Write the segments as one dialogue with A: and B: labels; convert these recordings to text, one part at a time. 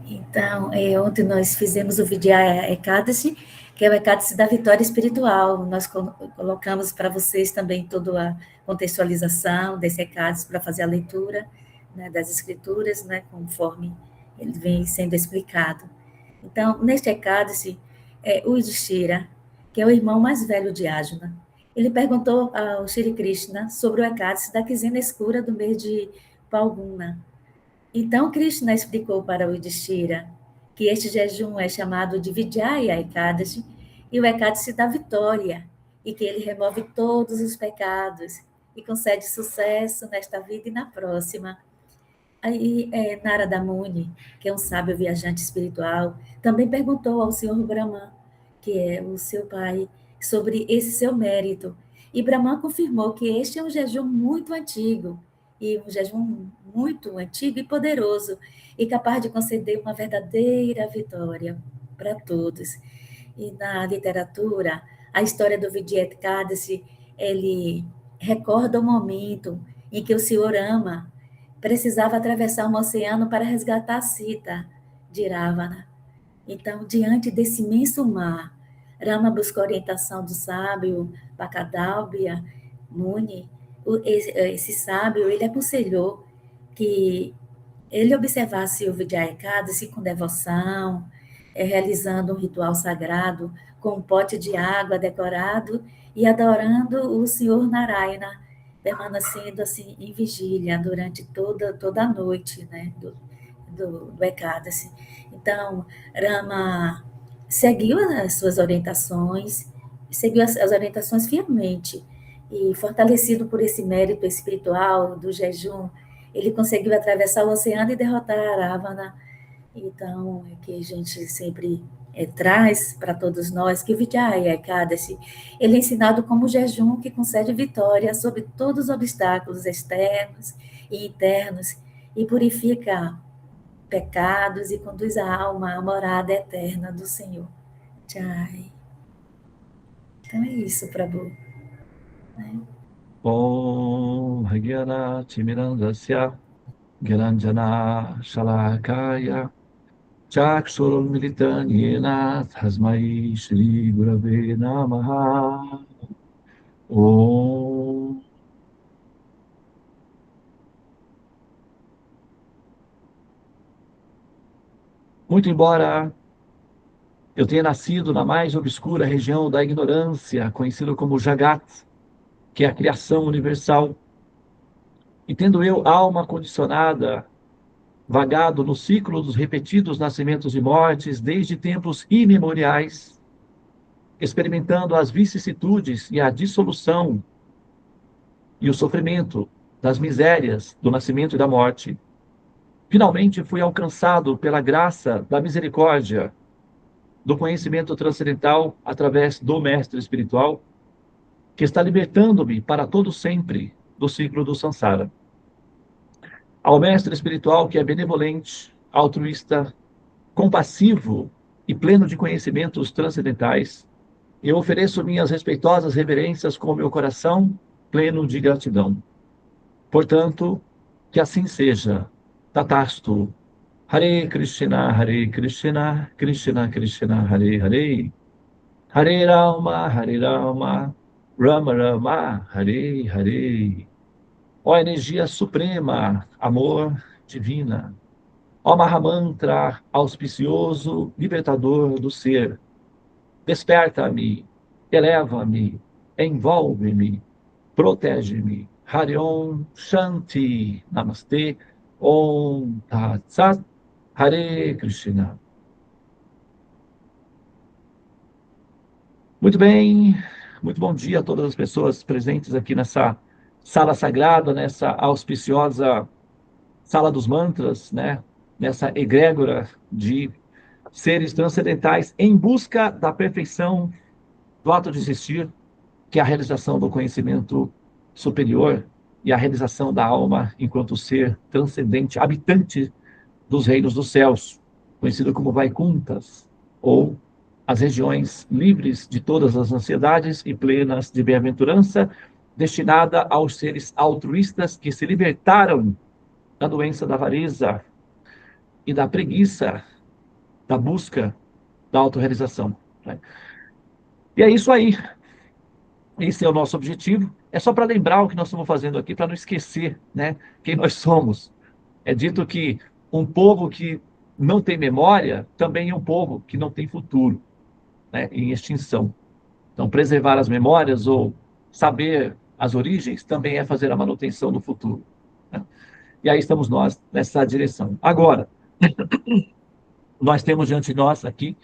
A: Então, ontem nós fizemos o Vidyaya Ekadashi, que é o Ekadashi da vitória espiritual. Nós colocamos para vocês também toda a contextualização desse Ekadashi para fazer a leitura, né, das escrituras, né, conforme ele vem sendo explicado. Então, neste Ekadashi, o Yudhishthira, que é o irmão mais velho de Arjuna, ele perguntou ao Shri Krishna sobre o Ekadashi da quinzena escura do mês de Palguna. Então, Krishna explicou para o Yudhishthira que este jejum é chamado de Vijaya Ekadashi e o Ekadashi da vitória, e que ele remove todos os pecados e concede sucesso nesta vida e na próxima. Aí, Narada Muni, que é um sábio viajante espiritual, também perguntou ao Senhor Brahma, que é o seu pai, sobre esse seu mérito. E Brahma confirmou que este é um jejum muito antigo, e um jejum muito antigo e poderoso, e capaz de conceder uma verdadeira vitória para todos. E na literatura, a história do Vidyadhara, ele recorda o momento em que o Senhor ama precisava atravessar um oceano para resgatar Sita, de Ravana. Então, diante desse imenso mar, Rama buscou a orientação do sábio Bhakadalbhya Muni. Esse sábio, ele aconselhou que ele observasse o Vijaya Ekadasi com devoção, realizando um ritual sagrado com um pote de água decorado e adorando o Senhor Narayana, permanecendo assim em vigília durante toda a noite, né, do Ekadasi. Então, Rama seguiu as suas orientações, seguiu as orientações fielmente, e fortalecido por esse mérito espiritual do jejum, ele conseguiu atravessar o oceano e derrotar Ravana. Então, é que a gente sempre traz para todos nós que o Vijaya Ekadashi, ele é ensinado como jejum que concede vitória sobre todos os obstáculos externos e internos e purifica pecados e conduz a alma à morada eterna do Senhor. Jai. Então é isso, Prabhu. Né?
B: Om Hagyana Timirandasya Gyananjana Shalakaya Chakshurul Militanyena Tasmai Shri Gurave Namaha Om. Muito embora eu tenha nascido na mais obscura região da ignorância, conhecido como Jagat, que é a criação universal, e tendo eu alma condicionada, vagado no ciclo dos repetidos nascimentos e mortes desde tempos imemoriais, experimentando as vicissitudes e a dissolução e o sofrimento das misérias do nascimento e da morte, finalmente fui alcançado pela graça da misericórdia, do conhecimento transcendental através do mestre espiritual, que está libertando-me para todo sempre do ciclo do samsara. Ao mestre espiritual que é benevolente, altruísta, compassivo e pleno de conhecimentos transcendentais, eu ofereço minhas respeitosas reverências com meu coração pleno de gratidão. Portanto, que assim seja. Tatastu. Hare Krishna, Krishna Krishna, Hare Hare. Hare Rama, Rama Rama, Hare Hare. Ó energia suprema, amor divina. Ó Mahamantra auspicioso, libertador do ser. Desperta-me, eleva-me, envolve-me, protege-me. Hari Om Shanti Namaste Om Tat Sat Hare Krishna. Muito bem, muito bom dia a todas as pessoas presentes aqui nessa sala sagrada, nessa auspiciosa sala dos mantras, né? Nessa egrégora de seres transcendentais em busca da perfeição do ato de existir, que é a realização do conhecimento superior e a realização da alma enquanto ser transcendente, habitante dos reinos dos céus, conhecido como Vaikunthas, ou as regiões livres de todas as ansiedades e plenas de bem-aventurança, destinada aos seres altruístas que se libertaram da doença da avareza e da preguiça da busca da autorrealização, né? E é isso aí. Esse é o nosso objetivo. É só para lembrar o que nós estamos fazendo aqui, para não esquecer, né, quem nós somos. É dito que um povo que não tem memória também é um povo que não tem futuro, né, em extinção. Então, preservar as memórias ou saber as origens também é fazer a manutenção do futuro, né? E aí estamos nós nessa direção. Agora, nós temos diante de nós aqui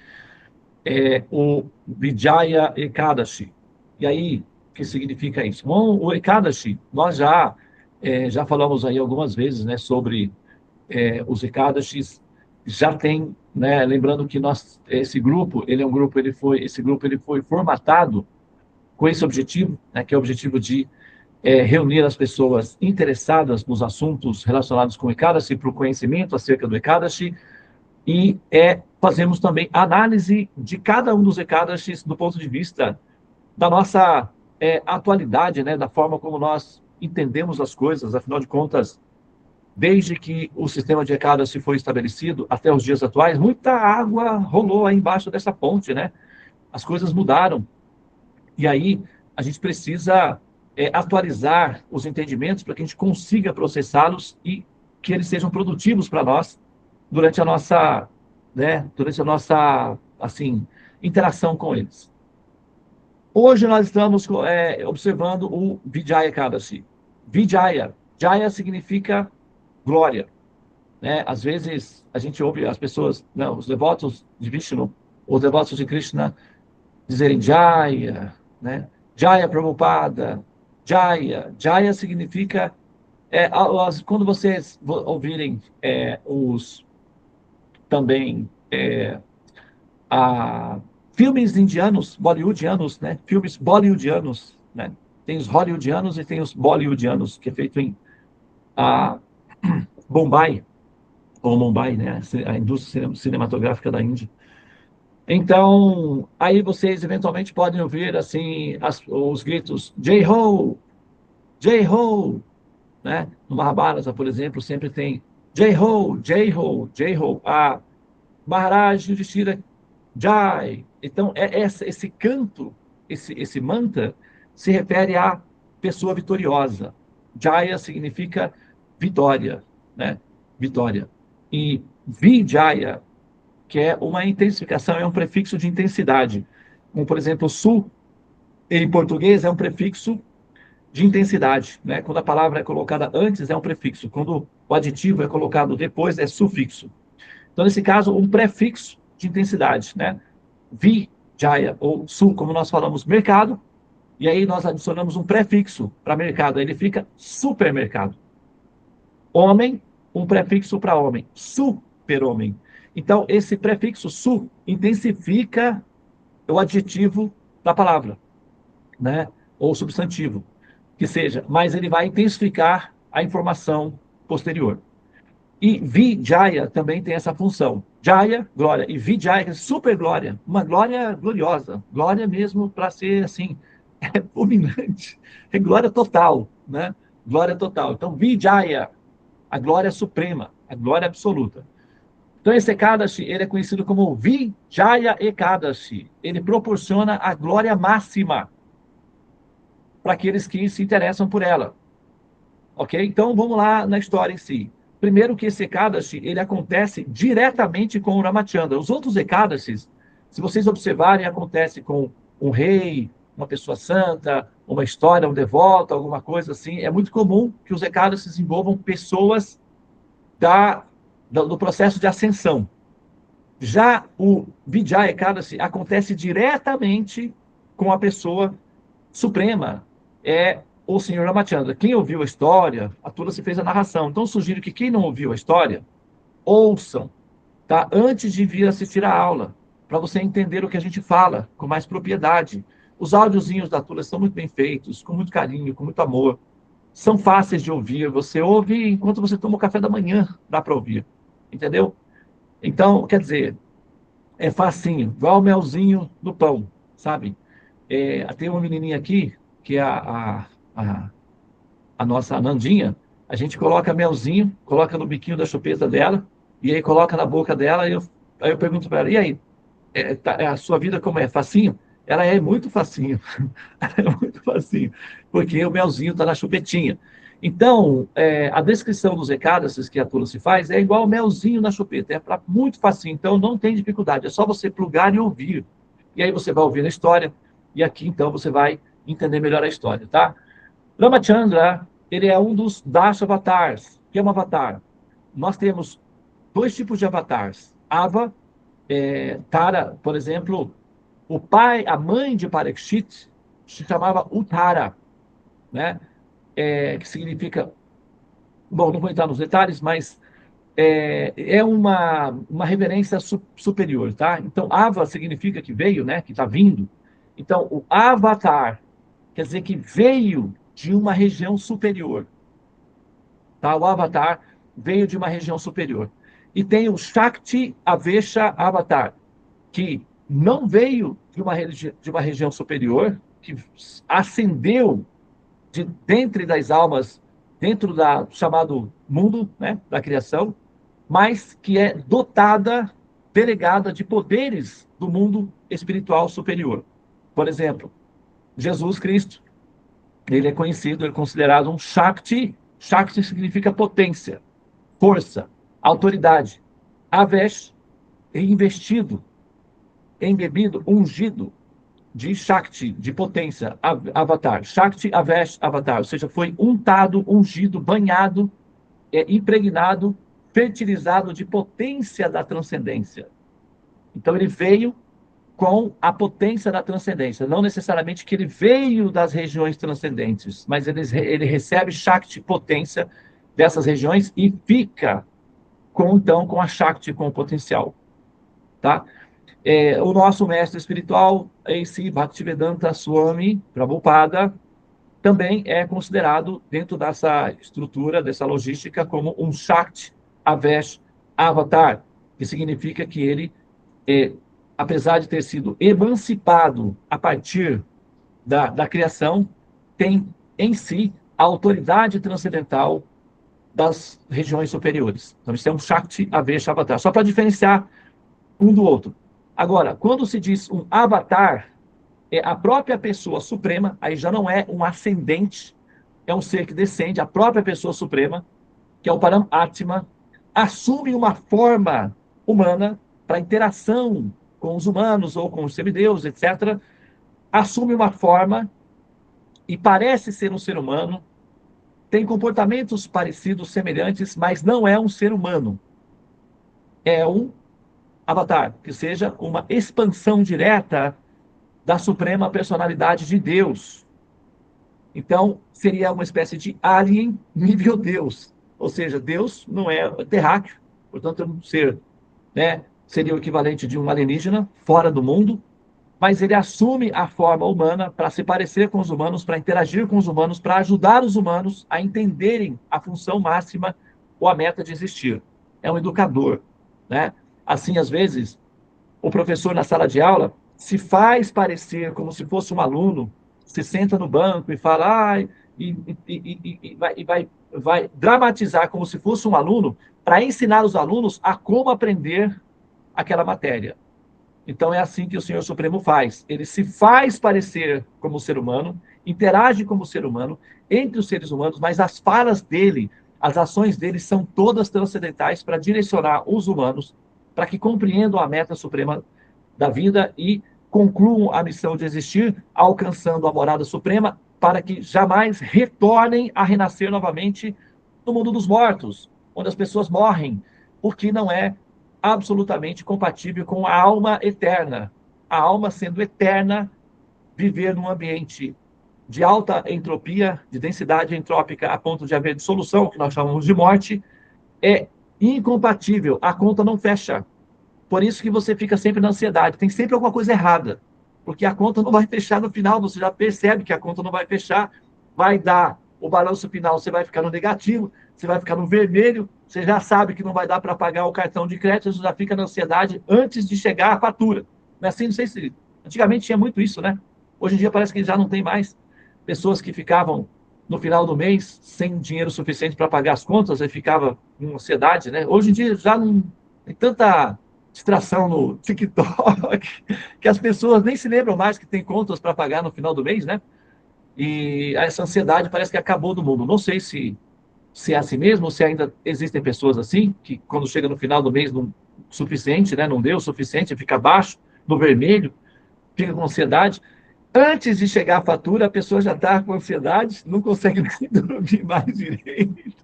B: o Vijaya Ekadashi. E aí, o que significa isso? Bom, o Ekadashi, nós já falamos aí algumas vezes, né, sobre os Ekadashis. Já tem, né, lembrando que esse grupo, esse grupo ele foi formatado com esse objetivo, né, que é o objetivo de reunir as pessoas interessadas nos assuntos relacionados com o Ekadashi para o conhecimento acerca do Ekadashi, e fazemos também análise de cada um dos Ekadashis do ponto de vista da nossa atualidade, né, da forma como nós entendemos as coisas. Afinal de contas, desde que o sistema de Ekadashi foi estabelecido até os dias atuais, muita água rolou aí embaixo dessa ponte, né? As coisas mudaram. E aí a gente precisa atualizar os entendimentos para que a gente consiga processá-los e que eles sejam produtivos para nós durante a nossa, assim, interação com eles. Hoje nós estamos observando o Vijaya Ekadashi. Vijaya. Jaya significa glória, né? Às vezes a gente ouve as pessoas, não, os devotos de Vishnu, os devotos de Krishna dizerem Jaya, né? Jaya Prabhupada, Jaya. Jaya significa, quando vocês ouvirem os também a filmes indianos, bollywoodianos, né? Filmes bollywoodianos, né? Tem os hollywoodianos e tem os bollywoodianos, que é feito em a Bombay, ou Mumbai, né? A indústria cinematográfica da Índia. Então, aí vocês eventualmente podem ouvir assim os gritos Jai Ho, Jai Ho, né? No Mahabharata, por exemplo, sempre tem Jai Ho, Jai Ho, Jai Ho. A Maharaj Yudhishthira Jai. Então, esse canto, esse mantra, se refere à pessoa vitoriosa. Jaya significa vitória, né? Vitória. E Vijaya, que é uma intensificação, é um prefixo de intensidade. Como, por exemplo, su, em português, é um prefixo de intensidade, né? Quando a palavra é colocada antes, é um prefixo. Quando o aditivo é colocado depois, é sufixo. Então, nesse caso, um prefixo de intensidade, né? Vijaya, ou Su, como nós falamos, mercado, e aí nós adicionamos um prefixo para mercado, aí ele fica supermercado. Homem, um prefixo para homem, super-homem. Então, esse prefixo su intensifica o adjetivo da palavra, né? Ou substantivo, que seja, mas ele vai intensificar a informação posterior. E Vijaya também tem essa função. Jaya, glória, e Vijaya, super glória, uma glória gloriosa, glória mesmo para ser assim, fulminante, é glória total, né? Glória total. Então, Vijaya, a glória suprema, a glória absoluta. Então, esse Ekadashi, ele é conhecido como Vijaya Ekadashi. Ele proporciona a glória máxima para aqueles que se interessam por ela. Ok? Então, vamos lá na história em si. Primeiro que esse Ekadashi, ele acontece diretamente com o Ramachandra. Os outros Ekadashis, se vocês observarem, acontece com um rei, uma pessoa santa, uma história, um devoto, alguma coisa assim. É muito comum que os Ekadashis envolvam pessoas do processo de ascensão. Já o Vijaya Ekadashi acontece diretamente com a pessoa suprema, o senhor Ramachandra. Quem ouviu a história, a Tulasi fez a narração. Então, sugiro que quem não ouviu a história, ouçam, tá? Antes de vir assistir a aula, para você entender o que a gente fala com mais propriedade. Os áudiozinhos da Tulasi são muito bem feitos, com muito carinho, com muito amor. São fáceis de ouvir. Você ouve enquanto você toma o café da manhã, dá para ouvir. Entendeu? Então, quer dizer, é facinho, igual o melzinho no pão, sabe? Tem uma menininha aqui, que é a nossa Nandinha, a gente coloca melzinho, coloca no biquinho da chupeta dela, e aí coloca na boca dela, e eu Aí eu pergunto para ela, e aí, a sua vida como é? Facinho? Ela é muito facinho. É muito facinho, porque o melzinho está na chupetinha. Então, a descrição dos recados que a Tula se faz é igual o melzinho na chupeta, muito facinho, então não tem dificuldade, é só você plugar e ouvir. E aí você vai ouvir a história, e aqui então você vai entender melhor a história, tá? Ramachandra, ele é um dos Dashavatars. O que é um avatar? Nós temos dois tipos de avatars. Ava, Tara, por exemplo, o pai, a mãe de Parikshit se chamava Uttara, né? Que significa, bom, não vou entrar nos detalhes, mas é uma reverência superior, tá? Então, Ava significa que veio, né? Que está vindo. Então, o Avatar quer dizer que veio de uma região superior, tá? O Avatar veio de uma região superior. E tem o Shakti Avesha Avatar, que não veio de uma região superior, que ascendeu de dentre das almas, dentro da chamado mundo, né, da criação, mas que é dotada, delegada de poderes do mundo espiritual superior. Por exemplo, Jesus Cristo, ele é conhecido, ele é considerado um Shakti. Shakti significa potência, força, autoridade. Avesh, investido, embebido, ungido de Shakti, de potência, Avatar. Shakti Avesh Avatar, ou seja, foi untado, ungido, banhado, impregnado, fertilizado de potência da transcendência. Então ele veio com a potência da transcendência, não necessariamente que ele veio das regiões transcendentes, mas ele recebe Shakti, potência dessas regiões e fica então com a Shakti, com o potencial, tá? O nosso mestre espiritual, A.C. Bhaktivedanta Swami Prabhupada, também é considerado, dentro dessa estrutura, dessa logística, como um Shakti Avesh Avatar, que significa que ele, apesar de ter sido emancipado a partir da criação, tem em si a autoridade transcendental das regiões superiores. Então, isso é um Shakti Avesh Avatar. Só para diferenciar um do outro. Agora, quando se diz um avatar, é a própria pessoa suprema, aí já não é um ascendente, é um ser que descende, a própria pessoa suprema, que é o Paramatma, assume uma forma humana para interação com os humanos ou com os semideuses, etc. Assume uma forma e parece ser um ser humano, tem comportamentos parecidos, semelhantes, mas não é um ser humano. É um avatar, que seja uma expansão direta da suprema personalidade de Deus. Então, seria uma espécie de alien nível Deus. Ou seja, Deus não é terráqueo, portanto, é um ser, né? Seria o equivalente de um alienígena fora do mundo, mas ele assume a forma humana para se parecer com os humanos, para interagir com os humanos, para ajudar os humanos a entenderem a função máxima ou a meta de existir. É um educador, né? Assim, às vezes, o professor na sala de aula se faz parecer como se fosse um aluno, se senta no banco e fala, vai dramatizar como se fosse um aluno para ensinar os alunos a como aprender aquela matéria. Então é assim que o Senhor Supremo faz. Ele se faz parecer como ser humano, interage como ser humano entre os seres humanos, mas as falas dele, as ações dele são todas transcendentais para direcionar os humanos para que compreendam a meta suprema da vida e concluam a missão de existir, alcançando a morada suprema, para que jamais retornem a renascer novamente no mundo dos mortos, onde as pessoas morrem, porque não é absolutamente compatível com a alma eterna. A alma sendo eterna, viver num ambiente de alta entropia, de densidade entrópica, a ponto de haver dissolução, que nós chamamos de morte, é incompatível. A conta não fecha. Por isso que você fica sempre na ansiedade. Tem sempre alguma coisa errada. Porque a conta não vai fechar no final. Você já percebe que a conta não vai fechar. Vai dar o balanço final, você vai ficar no negativo, você vai ficar no vermelho, você já sabe que não vai dar para pagar o cartão de crédito, você já fica na ansiedade antes de chegar a fatura. Não é assim? Não sei se... Antigamente tinha muito isso, né? Hoje em dia parece que já não tem mais. Pessoas que ficavam no final do mês sem dinheiro suficiente para pagar as contas, aí ficava com ansiedade, né? Hoje em dia já não tem tanta distração no TikTok, que as pessoas nem se lembram mais que tem contas para pagar no final do mês, né? E essa ansiedade parece que acabou do mundo. Não sei se é assim mesmo, ou se ainda existem pessoas assim, que quando chega no final do mês não suficiente, né? Não deu o suficiente, fica abaixo, no vermelho, fica com ansiedade. Antes de chegar a fatura, a pessoa já está com ansiedade, não consegue nem dormir mais direito.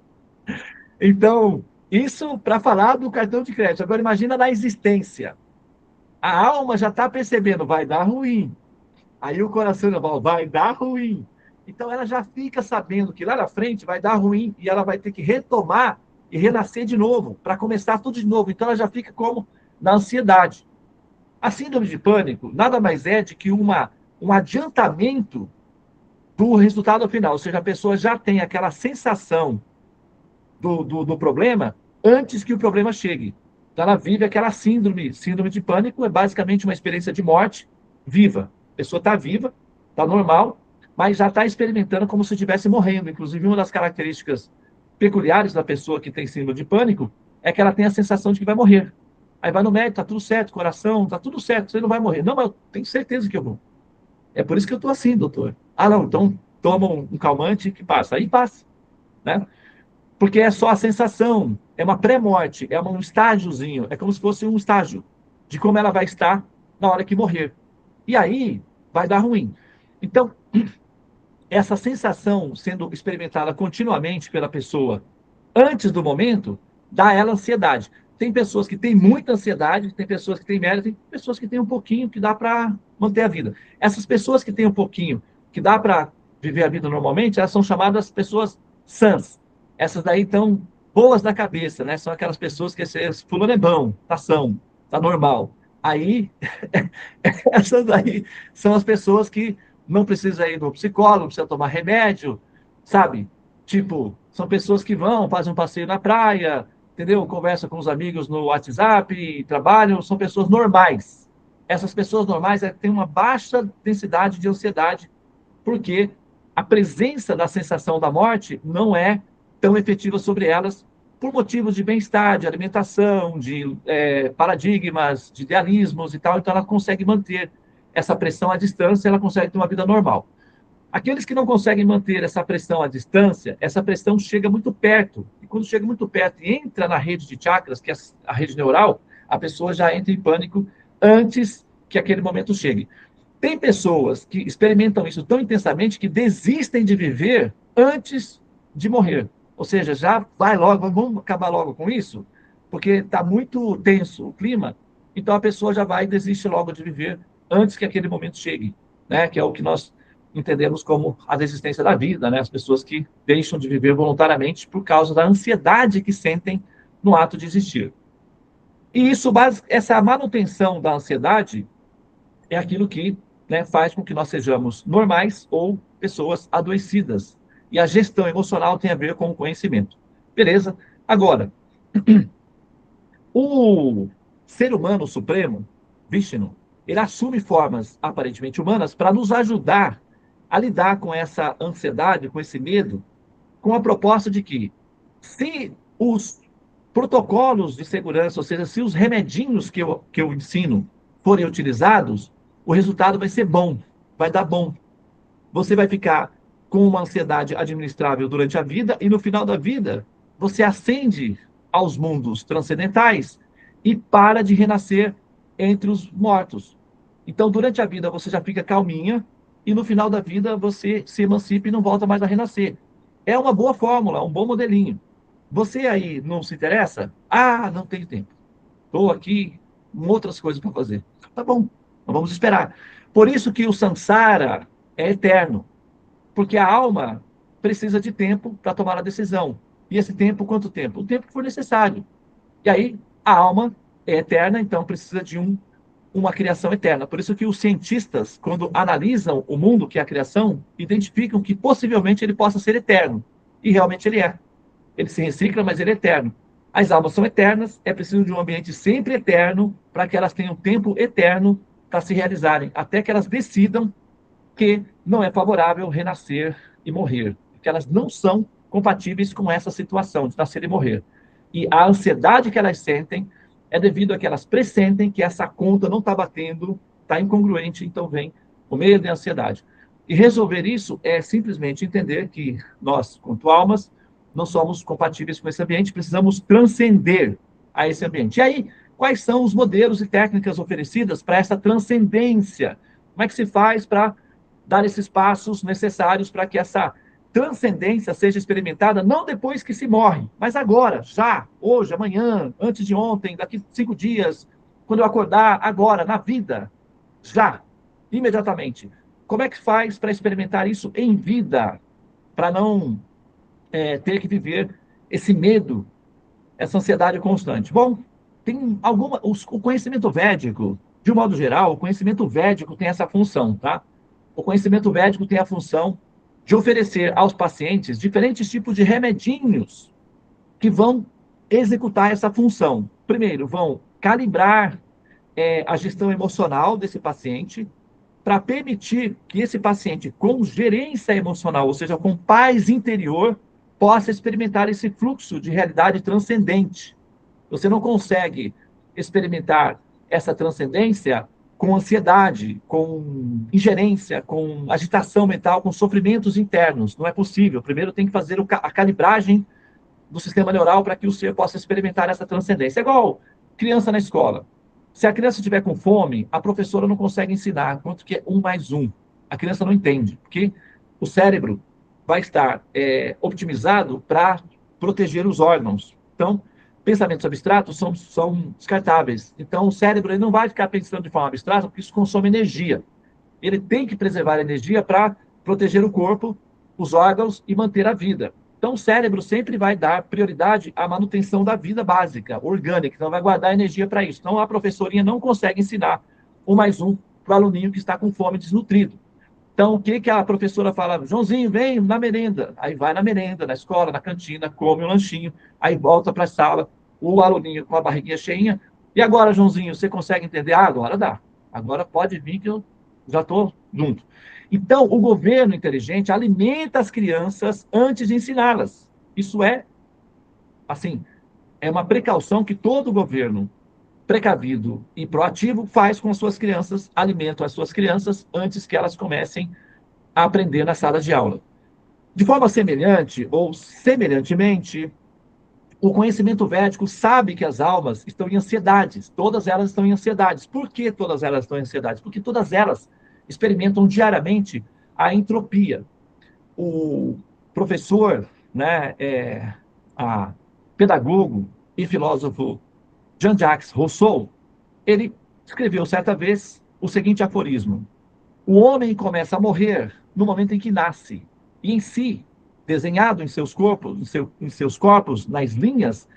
B: Então, isso para falar do cartão de crédito. Agora, imagina na existência. A alma já está percebendo, vai dar ruim. Aí o coração já fala, vai dar ruim. Então, ela já fica sabendo que lá na frente vai dar ruim e ela vai ter que retomar e renascer de novo, para começar tudo de novo. Então, ela já fica como na ansiedade. A síndrome de pânico nada mais é de que um adiantamento do resultado final, ou seja, a pessoa já tem aquela sensação do problema antes que o problema chegue. Então, ela vive aquela síndrome. Síndrome de pânico é basicamente uma experiência de morte viva. A pessoa está viva, está normal, mas já está experimentando como se estivesse morrendo. Inclusive, uma das características peculiares da pessoa que tem síndrome de pânico é que ela tem a sensação de que vai morrer. Aí vai no médico, está tudo certo, coração, está tudo certo, você não vai morrer. Não, mas eu tenho certeza que eu vou. É por isso que eu estou assim, doutor. Ah, não, então toma um calmante que passa. Aí passa, né? Porque é só a sensação, é uma pré-morte, é um estágiozinho, é como se fosse um estágio de como ela vai estar na hora que morrer. E aí vai dar ruim. Então, essa sensação sendo experimentada continuamente pela pessoa antes do momento, dá a ela ansiedade. Tem pessoas que têm muita ansiedade, tem pessoas que têm média, tem pessoas que têm um pouquinho que dá para manter a vida. Essas pessoas que têm um pouquinho que dá para viver a vida normalmente, elas são chamadas pessoas sãs. Essas daí estão boas da cabeça, né? São aquelas pessoas que fulano é bom, tá são, tá normal. Aí, essas daí são as pessoas que não precisam ir no psicólogo, não precisa tomar remédio, sabe? Tipo, são pessoas que vão, fazem um passeio na praia, entendeu? Conversam com os amigos no WhatsApp, trabalham, são pessoas normais. Essas pessoas normais têm uma baixa densidade de ansiedade, porque a presença da sensação da morte não é tão efetiva sobre elas por motivos de bem-estar, de alimentação, de paradigmas, de idealismos e tal. Então, ela consegue manter essa pressão à distância, ela consegue ter uma vida normal. Aqueles que não conseguem manter essa pressão à distância, essa pressão chega muito perto. E quando chega muito perto e entra na rede de chakras, que é a rede neural, a pessoa já entra em pânico antes que aquele momento chegue. Tem pessoas que experimentam isso tão intensamente que desistem de viver antes de morrer. Ou seja, já vai logo, vamos acabar logo com isso, porque está muito tenso o clima, então a pessoa já vai e desiste logo de viver antes que aquele momento chegue, né? Que é o que nós entendemos como a desistência da vida, né? As pessoas que deixam de viver voluntariamente por causa da ansiedade que sentem no ato de existir. E isso, essa manutenção da ansiedade é aquilo que, né, faz com que nós sejamos normais ou pessoas adoecidas. E a gestão emocional tem a ver com o conhecimento. Beleza? Agora, o ser humano supremo, Vishnu, ele assume formas aparentemente humanas para nos ajudar a lidar com essa ansiedade, com esse medo, com a proposta de que, se os protocolos de segurança, ou seja, se os remedinhos que eu ensino forem utilizados, o resultado vai ser bom, vai dar bom. Você vai ficar com uma ansiedade administrável durante a vida e no final da vida você ascende aos mundos transcendentais e para de renascer entre os mortos. Então, durante a vida você já fica calminha e no final da vida você se emancipa e não volta mais a renascer. É uma boa fórmula, um bom modelinho. Você aí não se interessa? Ah, não tenho tempo. Estou aqui com outras coisas para fazer. Tá bom, então vamos esperar. Por isso que o samsara é eterno, porque a alma precisa de tempo para tomar a decisão. E esse tempo, quanto tempo? O tempo que for necessário. E aí, a alma é eterna, então precisa de uma criação eterna. Por isso que os cientistas, quando analisam o mundo, que é a criação, identificam que possivelmente ele possa ser eterno. E realmente ele é. Ele se recicla, mas ele é eterno. As almas são eternas, é preciso de um ambiente sempre eterno para que elas tenham tempo eterno para se realizarem, até que elas decidam que não é favorável renascer e morrer, que elas não são compatíveis com essa situação de nascer e morrer. E a ansiedade que elas sentem é devido a que elas pressentem que essa conta não está batendo, está incongruente, então vem o medo e a ansiedade. E resolver isso é simplesmente entender que nós, quanto almas, não somos compatíveis com esse ambiente, precisamos transcender a esse ambiente. E aí, quais são os modelos e técnicas oferecidas para essa transcendência? Como é que se faz para dar esses passos necessários para que essa transcendência seja experimentada não depois que se morre, mas agora, já, hoje, amanhã, antes de ontem, daqui 5 dias, quando eu acordar, agora, na vida, já, imediatamente. Como é que faz para experimentar isso em vida, para não ter que viver esse medo, essa ansiedade constante? Bom, tem o conhecimento védico, de um modo geral, o conhecimento védico tem essa função, tá? O conhecimento védico tem a função de oferecer aos pacientes diferentes tipos de remedinhos que vão executar essa função. Primeiro, vão calibrar a gestão emocional desse paciente para permitir que esse paciente, com gerência emocional, ou seja, com paz interior, possa experimentar esse fluxo de realidade transcendente. Você não consegue experimentar essa transcendência com ansiedade, com ingerência, com agitação mental, com sofrimentos internos. Não é possível. Primeiro tem que fazer a calibragem do sistema neural para que o ser possa experimentar essa transcendência. É igual criança na escola. Se a criança estiver com fome, a professora não consegue ensinar quanto que é 1 mais 1. A criança não entende, porque o cérebro vai estar optimizado para proteger os órgãos. Então, pensamentos abstratos são descartáveis. Então, o cérebro ele não vai ficar pensando de forma abstrata, porque isso consome energia. Ele tem que preservar a energia para proteger o corpo, os órgãos e manter a vida. Então, o cérebro sempre vai dar prioridade à manutenção da vida básica, orgânica, então vai guardar energia para isso. Então, a professorinha não consegue ensinar 1 mais 1 para o aluninho que está com fome desnutrido. Então, o que a professora fala? Joãozinho, vem na merenda. Aí vai na merenda, na escola, na cantina, come um lanchinho, aí volta para a sala, o aluninho com a barriguinha cheinha. E agora, Joãozinho, você consegue entender? Ah, agora dá. Agora pode vir que eu já estou junto. Então, o governo inteligente alimenta as crianças antes de ensiná-las. Isso assim, é uma precaução que todo governo precavido e proativo faz com as suas crianças, alimenta as suas crianças antes que elas comecem a aprender na sala de aula. De forma semelhante, ou semelhantemente, o conhecimento védico sabe que as almas estão em ansiedades, todas elas estão em ansiedades. Por que todas elas estão em ansiedades? Porque todas elas experimentam diariamente a entropia. O professor, né, pedagogo e filósofo Jean-Jacques Rousseau, ele escreveu certa vez o seguinte aforismo: o homem começa a morrer no momento em que nasce, e em si, desenhado em seus corpos, nas linhas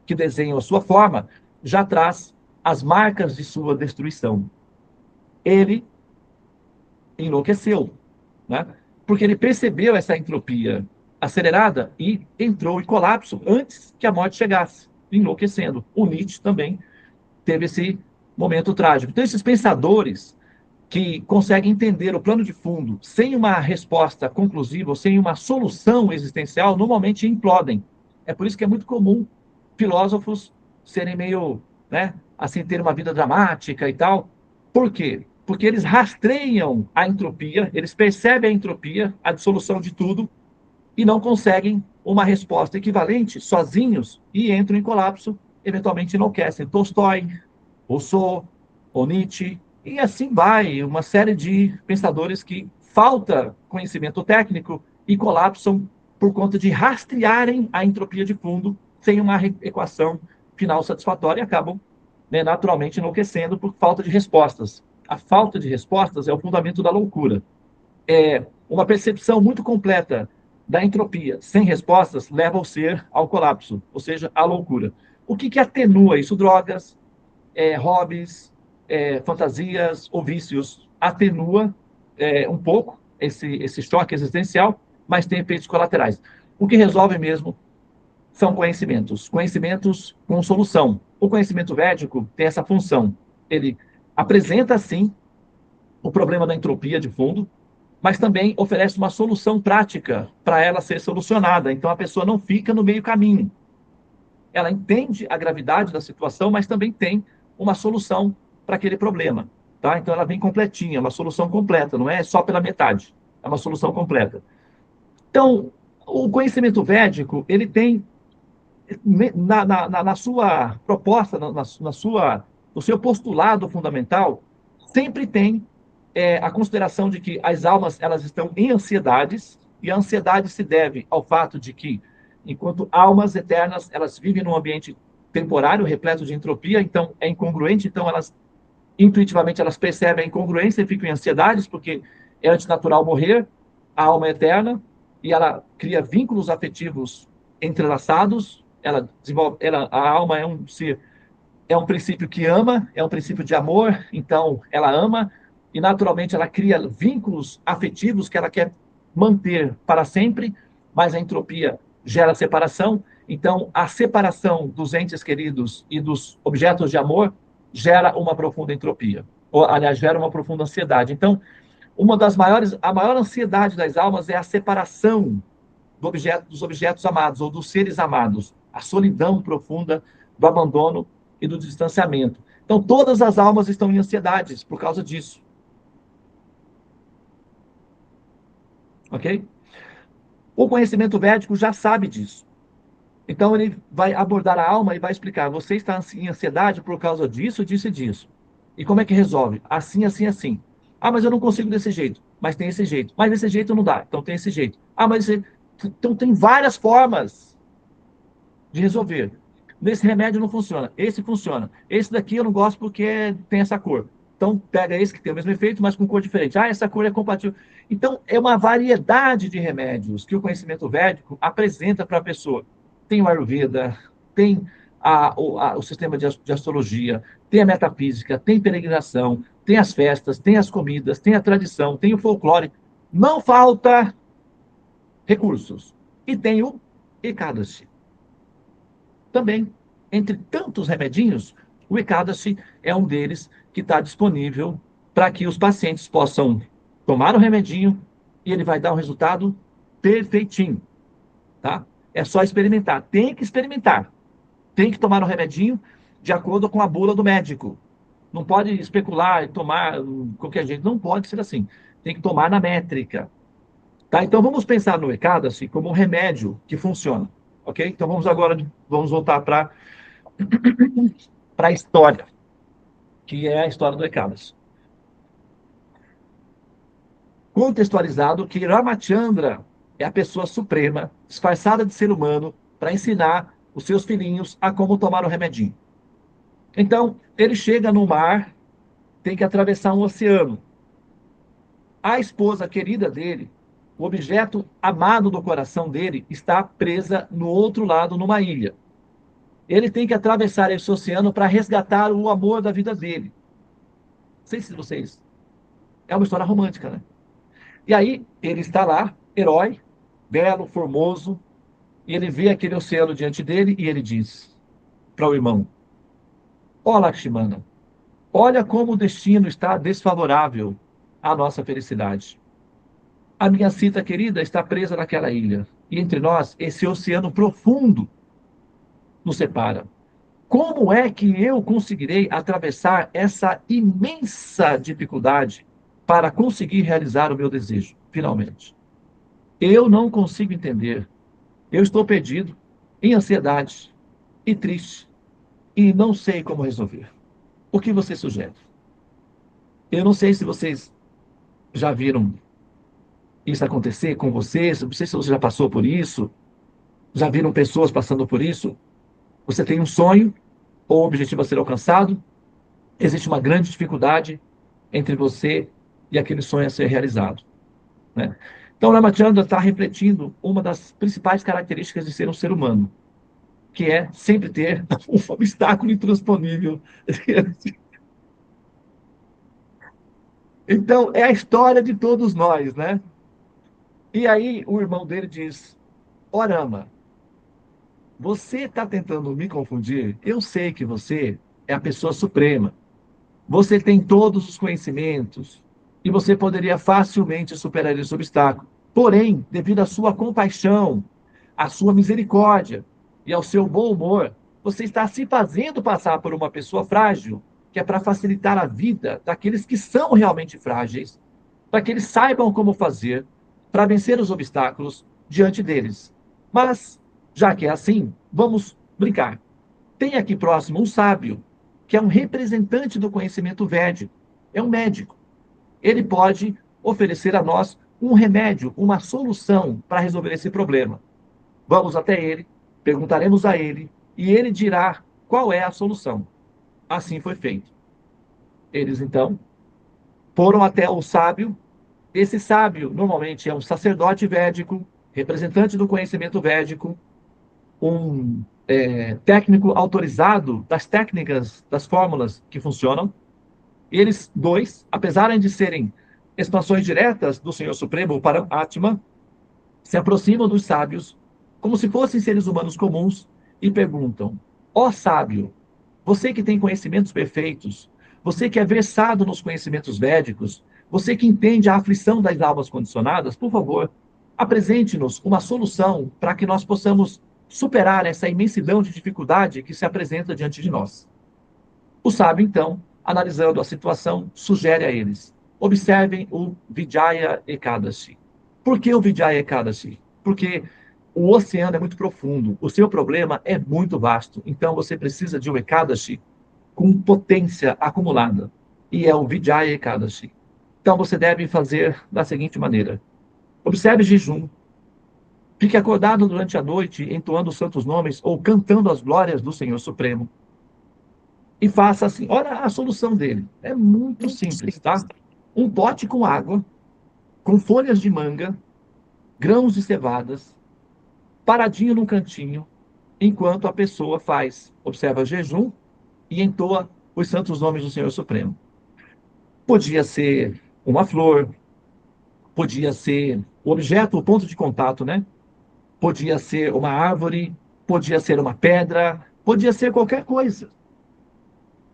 B: que desenham a sua forma, já traz as marcas de sua destruição. Ele enlouqueceu, né? Porque ele percebeu essa entropia acelerada e entrou em colapso antes que a morte chegasse, enlouquecendo. O Nietzsche também teve esse momento trágico. Então, esses pensadores que conseguem entender o plano de fundo sem uma resposta conclusiva, ou sem uma solução existencial, normalmente implodem. É por isso que é muito comum filósofos serem meio, né, assim, ter uma vida dramática e tal. Por quê? Porque eles rastreiam a entropia, eles percebem a entropia, a dissolução de tudo, e não conseguem uma resposta equivalente sozinhos e entram em colapso, eventualmente enlouquecem. Tolstói, Rousseau, Nietzsche, e assim vai, uma série de pensadores que falta conhecimento técnico e colapsam por conta de rastrearem a entropia de fundo sem uma equação final satisfatória e acabam, né, naturalmente enlouquecendo por falta de respostas. A falta de respostas é o fundamento da loucura. Uma percepção muito completa da entropia sem respostas leva o ser ao colapso, ou seja, à loucura. O que atenua isso? Drogas, hobbies, fantasias ou vícios. Atenua um pouco esse choque existencial, mas tem efeitos colaterais. O que resolve mesmo são conhecimentos. Conhecimentos com solução. O conhecimento védico tem essa função. Ele apresenta, sim, o problema da entropia de fundo, mas também oferece uma solução prática para ela ser solucionada. Então, a pessoa não fica no meio caminho. ela entende a gravidade da situação, mas também tem uma solução para aquele problema, tá? Então ela vem completinha, uma solução completa, não é só pela metade, é uma solução completa. Então, o conhecimento védico, ele tem na sua proposta, no seu postulado fundamental, sempre tem a consideração de que as almas elas estão em ansiedades, e a ansiedade se deve ao fato de que, enquanto almas eternas, elas vivem num ambiente temporário, repleto de entropia, então é incongruente, então elas, intuitivamente, elas percebem a incongruência e ficam em ansiedades, porque é antinatural morrer, a alma é eterna, e ela cria vínculos afetivos entrelaçados, ela desenvolve, a alma é um ser, é um princípio que ama, é um princípio de amor, então ela ama, e naturalmente ela cria vínculos afetivos que ela quer manter para sempre, mas a entropia gera separação, então a separação dos entes queridos e dos objetos de amor gera uma profunda entropia, ou aliás, gera uma profunda ansiedade. Então, a maior ansiedade das almas é a separação dos objetos amados ou dos seres amados, a solidão profunda do abandono e do distanciamento. Então, todas as almas estão em ansiedades por causa disso. Ok? O conhecimento védico já sabe disso. Então, ele vai abordar a alma e vai explicar: você está em ansiedade por causa disso, disso e disso. E como é que resolve? Assim, assim, assim. Ah, mas eu não consigo desse jeito. Mas tem esse jeito. Mas desse jeito não dá. Então tem esse jeito. Ah, mas esse... Então tem várias formas de resolver. Nesse remédio não funciona. Esse funciona. Esse daqui eu não gosto porque tem essa cor. Então pega esse que tem o mesmo efeito, mas com cor diferente. Ah, essa cor é compatível. Então é uma variedade de remédios que o conhecimento védico apresenta para a pessoa. Tem o Ayurveda, tem o sistema de astrologia, tem a metafísica, tem peregrinação, tem as festas, tem as comidas, tem a tradição, tem o folclore. Não falta recursos. E tem o Ekadashi. Também, entre tantos remedinhos, o Ekadashi é um deles que está disponível para que os pacientes possam tomar o remedinho e ele vai dar um resultado perfeitinho, tá? É só experimentar. Tem que experimentar. Tem que tomar o remedinho de acordo com a bula do médico. Não pode especular e tomar qualquer jeito. Não pode ser assim. Tem que tomar na métrica. Tá? Então vamos pensar no Ekadashi como um remédio que funciona. Ok? Então vamos voltar para a história, que é a história do Ekadashi. Contextualizado que Ramachandra é a pessoa suprema, disfarçada de ser humano, para ensinar os seus filhinhos a como tomar o remedinho. Então, ele chega no mar, tem que atravessar um oceano. A esposa querida dele, o objeto amado do coração dele, está presa no outro lado, numa ilha. Ele tem que atravessar esse oceano para resgatar o amor da vida dele. Não sei se vocês... É uma história romântica, né? E aí, ele está lá, herói, belo, formoso, e ele vê aquele oceano diante dele e ele diz para o irmão: ó Lakshmana, olha como o destino está desfavorável à nossa felicidade. A minha Sita querida está presa naquela ilha, e entre nós, esse oceano profundo nos separa. Como é que eu conseguirei atravessar essa imensa dificuldade para conseguir realizar o meu desejo, finalmente? Eu não consigo entender. Eu estou perdido, em ansiedade e triste, e não sei como resolver. O que você sugere? Eu não sei se vocês já viram isso acontecer com vocês, não sei se você já passou por isso, já viram pessoas passando por isso. Você tem um sonho ou um objetivo a ser alcançado, existe uma grande dificuldade entre você e aquele sonho a ser realizado, né? Então, Ramachandra está refletindo uma das principais características de ser um ser humano, que é sempre ter um obstáculo intransponível. Então, é a história de todos nós, né? E aí, o irmão dele diz: ó Rama, você está tentando me confundir? Eu sei que você é a pessoa suprema. Você tem todos os conhecimentos e você poderia facilmente superar esse obstáculo. Porém, devido à sua compaixão, à sua misericórdia e ao seu bom humor, você está se fazendo passar por uma pessoa frágil, que é para facilitar a vida daqueles que são realmente frágeis, para que eles saibam como fazer para vencer os obstáculos diante deles. Mas, já que é assim, vamos brincar. Tem aqui próximo um sábio, que é um representante do conhecimento védico, é um médico. Ele pode oferecer a nós um remédio, uma solução para resolver esse problema. Vamos até ele, perguntaremos a ele, e ele dirá qual é a solução. Assim foi feito. Eles, então, foram até o sábio. Esse sábio, normalmente, é um sacerdote védico, representante do conhecimento védico, um técnico autorizado das técnicas, das fórmulas que funcionam. Eles dois, apesar de serem expansões diretas do Senhor Supremo para Atma, se aproximam dos sábios como se fossem seres humanos comuns e perguntam: ó sábio, você que tem conhecimentos perfeitos, você que é versado nos conhecimentos védicos, você que entende a aflição das almas condicionadas, por favor, apresente-nos uma solução para que nós possamos superar essa imensidão de dificuldade que se apresenta diante de nós. O sábio, então, analisando a situação, sugere a eles: observem o Vijaya Ekadashi. Por que o Vijaya Ekadashi? Porque o oceano é muito profundo, o seu problema é muito vasto, então você precisa de um Ekadashi com potência acumulada, e é o Vijaya Ekadashi. Então você deve fazer da seguinte maneira: observe jejum, fique acordado durante a noite, entoando os santos nomes ou cantando as glórias do Senhor Supremo. E faça assim. Olha a solução dele. É muito simples, tá? Um pote com água, com folhas de manga, grãos de cevadas, paradinho num cantinho, enquanto a pessoa faz, observa jejum e entoa os santos nomes do Senhor Supremo. Podia ser uma flor, podia ser o objeto, o ponto de contato, né? Podia ser uma árvore, podia ser uma pedra, podia ser qualquer coisa.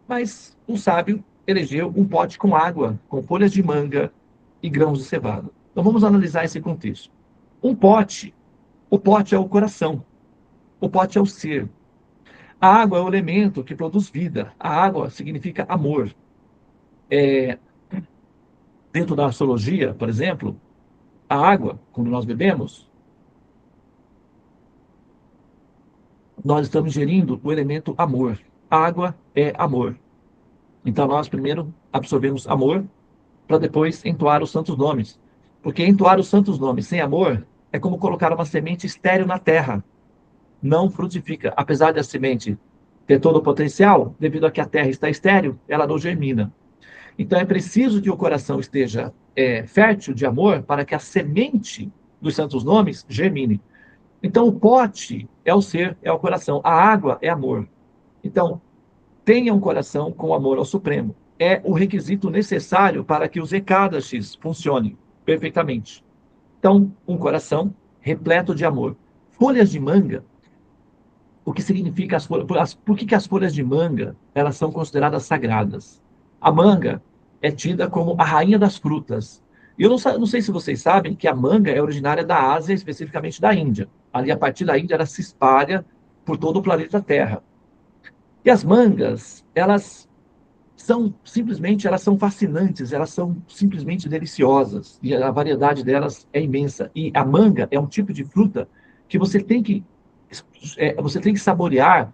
B: Mas um sábio elegeu um pote com água, com folhas de manga e grãos de cevada. Então vamos analisar esse contexto. Um pote, o pote é o coração, o pote é o ser. A água é o elemento que produz vida. A água significa amor. Dentro da astrologia, por exemplo, a água, quando nós bebemos, nós estamos ingerindo o elemento amor. A água é amor. Então nós primeiro absorvemos amor para depois entoar os santos nomes. Porque entoar os santos nomes sem amor é como colocar uma semente estéril na terra. Não frutifica. Apesar da semente ter todo o potencial, devido a que a terra está estéril, ela não germina. Então é preciso que o coração esteja fértil de amor para que a semente dos santos nomes germine. Então o pote é o ser, é o coração. A água é amor. Então, tenha um coração com amor ao Supremo. É o requisito necessário para que os Ekadashis funcionem perfeitamente. Então, um coração repleto de amor. Folhas de manga, o que significa as folhas? Por que as folhas de manga elas são consideradas sagradas? A manga é tida como a rainha das frutas. E eu não sei se vocês sabem que a manga é originária da Ásia, especificamente da Índia. Ali, a partir da Índia, ela se espalha por todo o planeta Terra. E as mangas, elas são fascinantes, elas são simplesmente deliciosas, e a variedade delas é imensa. E a manga é um tipo de fruta que você tem que saborear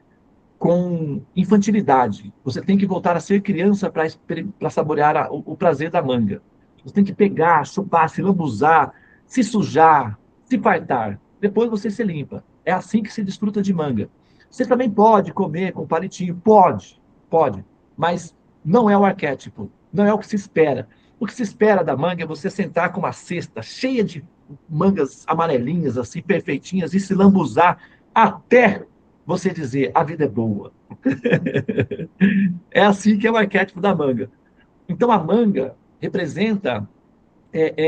B: com infantilidade. Você tem que voltar a ser criança para saborear o prazer da manga. Você tem que pegar, chupar, se lambuzar, se sujar, se fartar. Depois você se limpa. É assim que se desfruta de manga. Você também pode comer com palitinho, pode, mas não é o arquétipo, não é o que se espera. O que se espera da manga é você sentar com uma cesta cheia de mangas amarelinhas, assim, perfeitinhas, e se lambuzar até você dizer: a vida é boa. É assim que é o arquétipo da manga. Então, a manga representa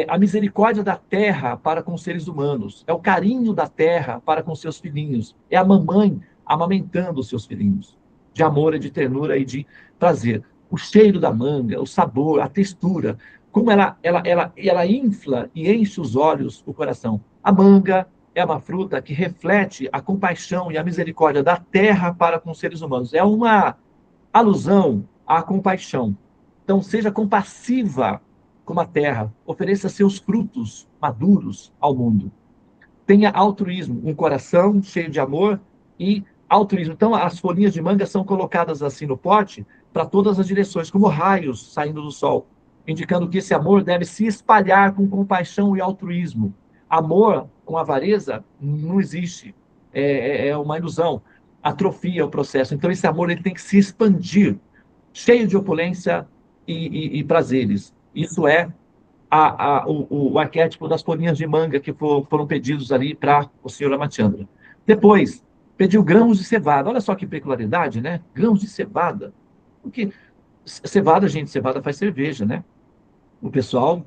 B: a misericórdia da terra para com os seres humanos, é o carinho da terra para com seus filhinhos, é a mamãe amamentando os seus filhinhos, de amor e de ternura e de prazer. O cheiro da manga, o sabor, a textura, como ela infla e enche os olhos, o coração. A manga é uma fruta que reflete a compaixão e a misericórdia da terra para com os seres humanos. É uma alusão à compaixão. Então, seja compassiva como a terra, ofereça seus frutos maduros ao mundo. Tenha altruísmo, um coração cheio de amor e altruísmo. Então, as folhinhas de manga são colocadas assim no pote para todas as direções, como raios saindo do sol, indicando que esse amor deve se espalhar com compaixão e altruísmo. Amor com avareza não existe, é uma ilusão, atrofia o processo. Então, esse amor ele tem que se expandir, cheio de opulência e prazeres. Isso é o arquétipo das folhinhas de manga que foram pedidos ali para o senhor Ramachandra. Depois, pediu grãos de cevada. Olha só que peculiaridade, né? Grãos de cevada. Porque cevada, gente, cevada faz cerveja, né? O pessoal,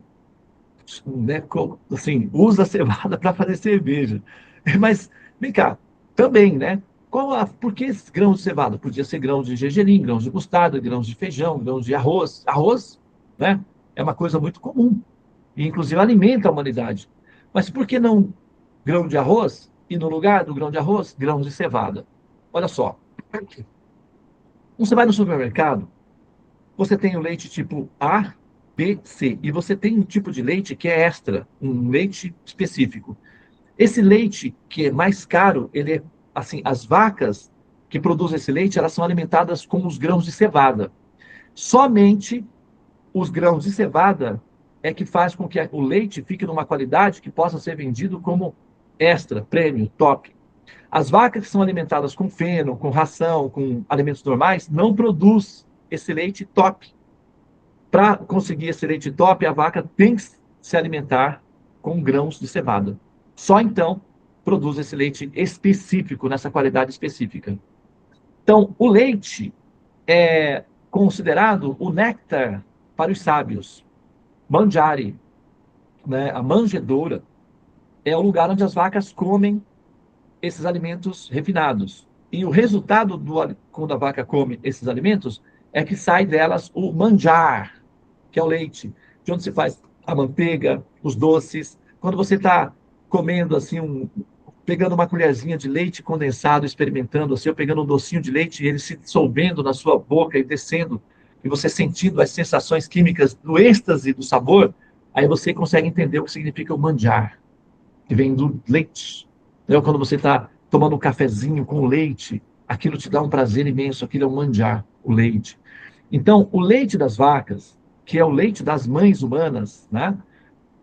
B: né, assim, usa a cevada para fazer cerveja. Mas, vem cá, também, né? Por que esses grãos de cevada? Podia ser grãos de gergelim, grãos de mostarda, grãos de feijão, grãos de arroz. Arroz, né? É uma coisa muito comum e inclusive alimenta a humanidade. Mas por que não grão de arroz e no lugar do grão de arroz, grãos de cevada? Olha só, você vai no supermercado, você tem o leite tipo A, B, C, e você tem um tipo de leite que é extra, um leite específico. Esse leite que é mais caro, ele é assim, as vacas que produzem esse leite, elas são alimentadas com os grãos de cevada. Somente os grãos de cevada é que faz com que o leite fique numa qualidade que possa ser vendido como extra, prêmio, top. As vacas que são alimentadas com feno, com ração, com alimentos normais, não produz esse leite top. Para conseguir esse leite top, a vaca tem que se alimentar com grãos de cevada. Só então produz esse leite específico, nessa qualidade específica. Então, o leite é considerado o néctar para os sábios. Manjari, né, a manjedoura, é o lugar onde as vacas comem esses alimentos refinados. E o resultado quando a vaca come esses alimentos é que sai delas o manjar, que é o leite, de onde se faz a manteiga, os doces. Quando você está comendo assim pegando uma colherzinha de leite condensado, experimentando assim, ou pegando um docinho de leite e ele se dissolvendo na sua boca e descendo, e você sentindo as sensações químicas do êxtase do sabor, aí você consegue entender o que significa o manjar, que vem do leite. Então, quando você está tomando um cafezinho com leite, aquilo te dá um prazer imenso, aquilo é o manjar, o leite. Então, o leite das vacas, que é o leite das mães humanas, né?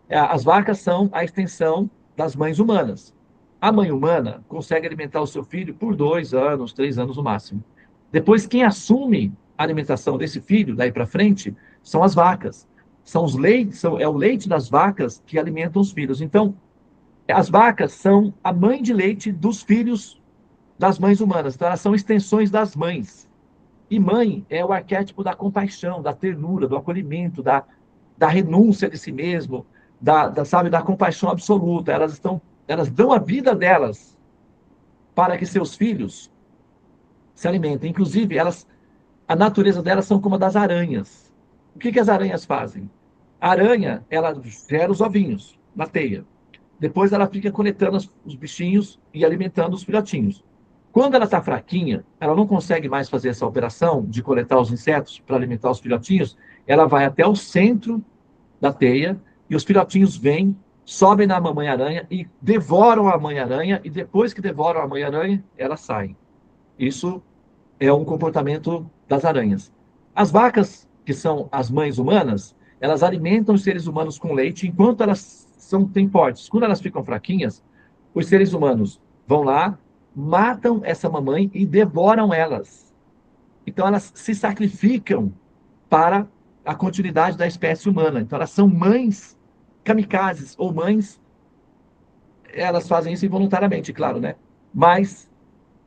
B: As vacas são a extensão das mães humanas. A mãe humana consegue alimentar o seu filho por 2 anos, 3 anos no máximo. Depois, quem assume a alimentação desse filho, daí para frente, são as vacas. São os leites, é o leite das vacas que alimentam os filhos. Então, as vacas são a mãe de leite dos filhos das mães humanas. Então, elas são extensões das mães. E mãe é o arquétipo da compaixão, da ternura, do acolhimento, da renúncia de si mesmo, sabe, da compaixão absoluta. Elas dão a vida delas para que seus filhos se alimentem. Inclusive, a natureza delas são como a das aranhas. O que as aranhas fazem? A aranha, ela gera os ovinhos na teia. Depois ela fica coletando os bichinhos e alimentando os filhotinhos. Quando ela está fraquinha, ela não consegue mais fazer essa operação de coletar os insetos para alimentar os filhotinhos, ela vai até o centro da teia e os filhotinhos vêm, sobem na mamãe-aranha e devoram a mãe-aranha, e depois que devoram a mãe-aranha, elas saem. Isso é um comportamento das aranhas. As vacas, que são as mães humanas, elas alimentam os seres humanos com leite enquanto têm portes. Quando elas ficam fraquinhas, os seres humanos vão lá, matam essa mamãe e devoram elas. Então elas se sacrificam para a continuidade da espécie humana. Então elas são mães kamikazes ou mães, elas fazem isso involuntariamente, claro, né? Mas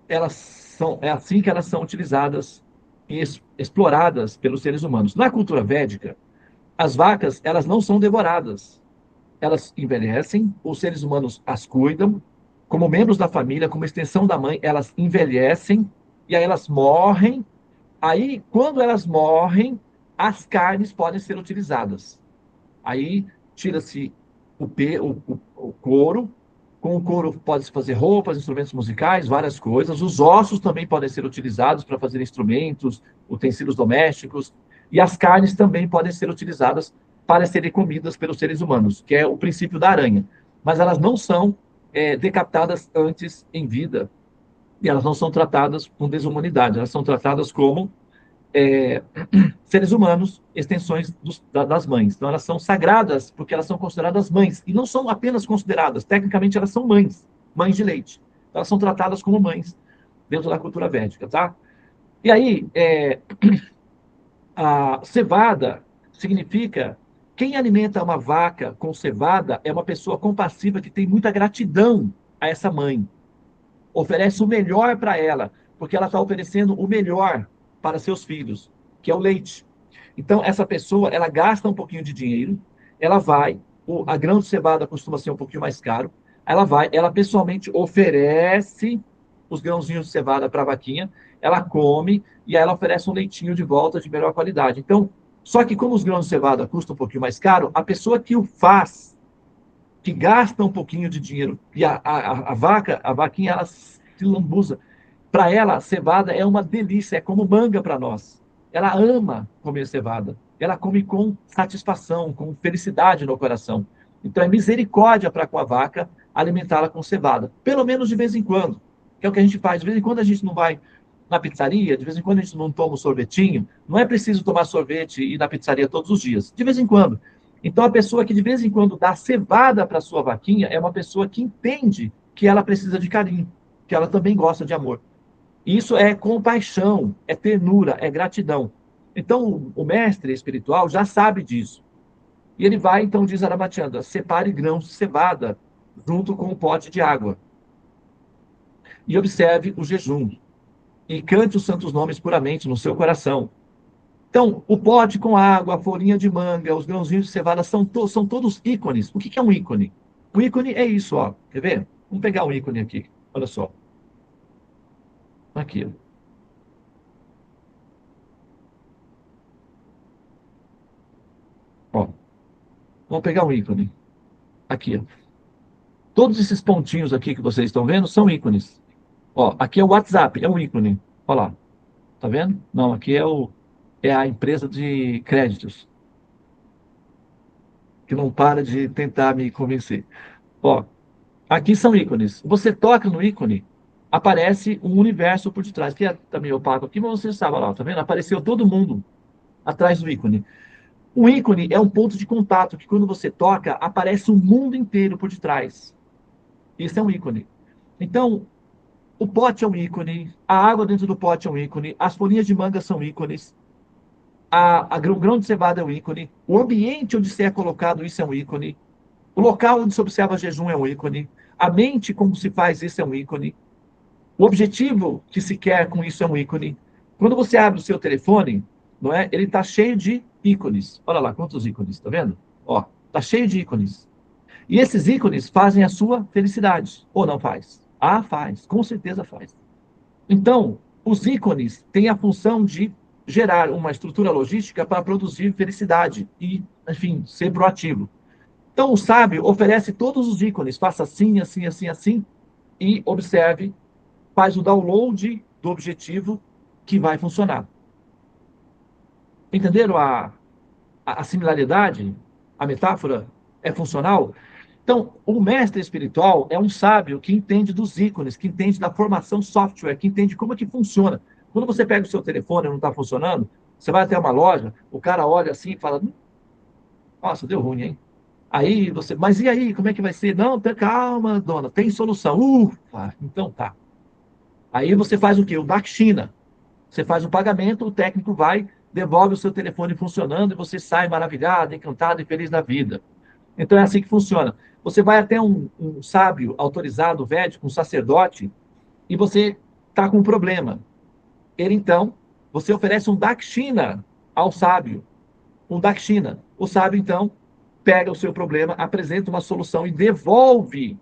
B: é assim que elas são utilizadas e exploradas pelos seres humanos. Na cultura védica, as vacas, elas não são devoradas. Elas envelhecem, os seres humanos as cuidam, como membros da família, como extensão da mãe, elas envelhecem e aí elas morrem. Aí, quando elas morrem, as carnes podem ser utilizadas. Aí tira-se o couro Com o couro pode-se fazer roupas, instrumentos musicais, várias coisas. Os ossos também podem ser utilizados para fazer instrumentos, utensílios domésticos. E as carnes também podem ser utilizadas para serem comidas pelos seres humanos, que é o princípio da aranha. Mas elas não são decapitadas antes em vida, e elas não são tratadas com desumanidade, elas são tratadas como é, seres humanos, extensões das mães. Então, elas são sagradas porque elas são consideradas mães. E não são apenas consideradas, tecnicamente, elas são mães, mães de leite. Então, elas são tratadas como mães dentro da cultura védica, tá? E aí, a cevada significa quem alimenta uma vaca com cevada é uma pessoa compassiva que tem muita gratidão a essa mãe. Oferece o melhor para ela, porque ela está oferecendo o melhor para seus filhos, que é o leite. Então, essa pessoa, ela gasta um pouquinho de dinheiro, ela vai, a grão de cevada costuma ser um pouquinho mais caro, ela vai, ela pessoalmente oferece os grãozinhos de cevada para a vaquinha, ela come e aí ela oferece um leitinho de volta de melhor qualidade. Então, só que como os grãos de cevada custam um pouquinho mais caro, a pessoa que o faz, que gasta um pouquinho de dinheiro, e a vaca, a vaquinha, ela se lambuza. Para ela, a cevada é uma delícia, é como manga para nós. Ela ama comer cevada. Ela come com satisfação, com felicidade no coração. Então, é misericórdia para com a vaca alimentá-la com cevada. Pelo menos de vez em quando. Que é o que a gente faz. De vez em quando a gente não vai na pizzaria, de vez em quando a gente não toma um sorvetinho. Não é preciso tomar sorvete e ir na pizzaria todos os dias. De vez em quando. Então, a pessoa que de vez em quando dá cevada para sua vaquinha é uma pessoa que entende que ela precisa de carinho, que ela também gosta de amor. Isso é compaixão, é ternura, é gratidão. Então, o mestre espiritual já sabe disso. E ele vai, então, diz Aramatianda, separe grãos de cevada junto com um pote de água. E observe o jejum. E cante os santos nomes puramente no seu coração. Então, o pote com água, a folhinha de manga, os grãozinhos de cevada são todos ícones. O que é um ícone? O ícone é isso, ó. Quer ver? Vamos pegar um ícone aqui. Olha só. Aqui. Ó. Vamos pegar um ícone. Aqui, ó. Todos esses pontinhos aqui que vocês estão vendo são ícones. Ó, aqui é o WhatsApp, é um ícone. Olha lá. Tá vendo? Não, aqui é a empresa de créditos, que não para de tentar me convencer. Ó, aqui são ícones. Você toca no ícone, aparece um universo por detrás, que é também opaco aqui, mas você sabe lá, tá vendo? Apareceu todo mundo atrás do ícone. O ícone é um ponto de contato, que quando você toca, aparece um mundo inteiro por detrás. Isso é um ícone. Então, o pote é um ícone, a água dentro do pote é um ícone, as folhinhas de manga são ícones, o grão de cevada é um ícone, o ambiente onde se é colocado isso é um ícone, o local onde se observa jejum é um ícone, a mente como se faz isso é um ícone, o objetivo que se quer com isso é um ícone. Quando você abre o seu telefone, não é? Ele está cheio de ícones. Olha lá quantos ícones, tá vendo? Ó, tá cheio de ícones. E esses ícones fazem a sua felicidade, ou não faz? Ah, faz, com certeza faz. Então, os ícones têm a função de gerar uma estrutura logística para produzir felicidade e, enfim, ser proativo. Então, o sábio oferece todos os ícones, faça assim, assim, assim, assim, e observe, faz o download do objetivo que vai funcionar. Entenderam a similaridade? A metáfora é funcional? Então, o mestre espiritual é um sábio que entende dos ícones, que entende da formação software, que entende como é que funciona. Quando você pega o seu telefone e não está funcionando, você vai até uma loja, o cara olha assim e fala, nossa, deu ruim, hein? Aí você, mas e aí, como é que vai ser? Não, calma, dona, tem solução. Ufa, então tá. Aí você faz o quê? O Dakshina. Você faz o pagamento, o técnico vai, devolve o seu telefone funcionando e você sai maravilhado, encantado e feliz da vida. Então é assim que funciona. Você vai até um sábio autorizado, védico, um sacerdote, e você está com um problema. Ele então, você oferece um dakshina ao sábio, um dakshina. O sábio então pega o seu problema, apresenta uma solução e devolve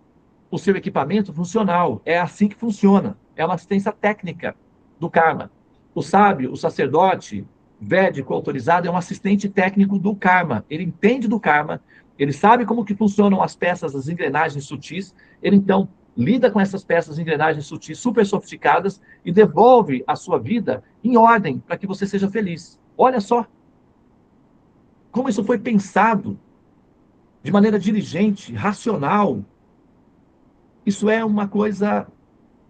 B: o seu equipamento funcional. É assim que funciona. É uma assistência técnica do karma. O sábio, o sacerdote, védico autorizado é um assistente técnico do karma. Ele entende do karma, ele sabe como que funcionam as peças, as engrenagens sutis, ele então lida com essas peças, engrenagens sutis super sofisticadas e devolve a sua vida em ordem para que você seja feliz. Olha só como isso foi pensado de maneira diligente, racional. Isso é uma coisa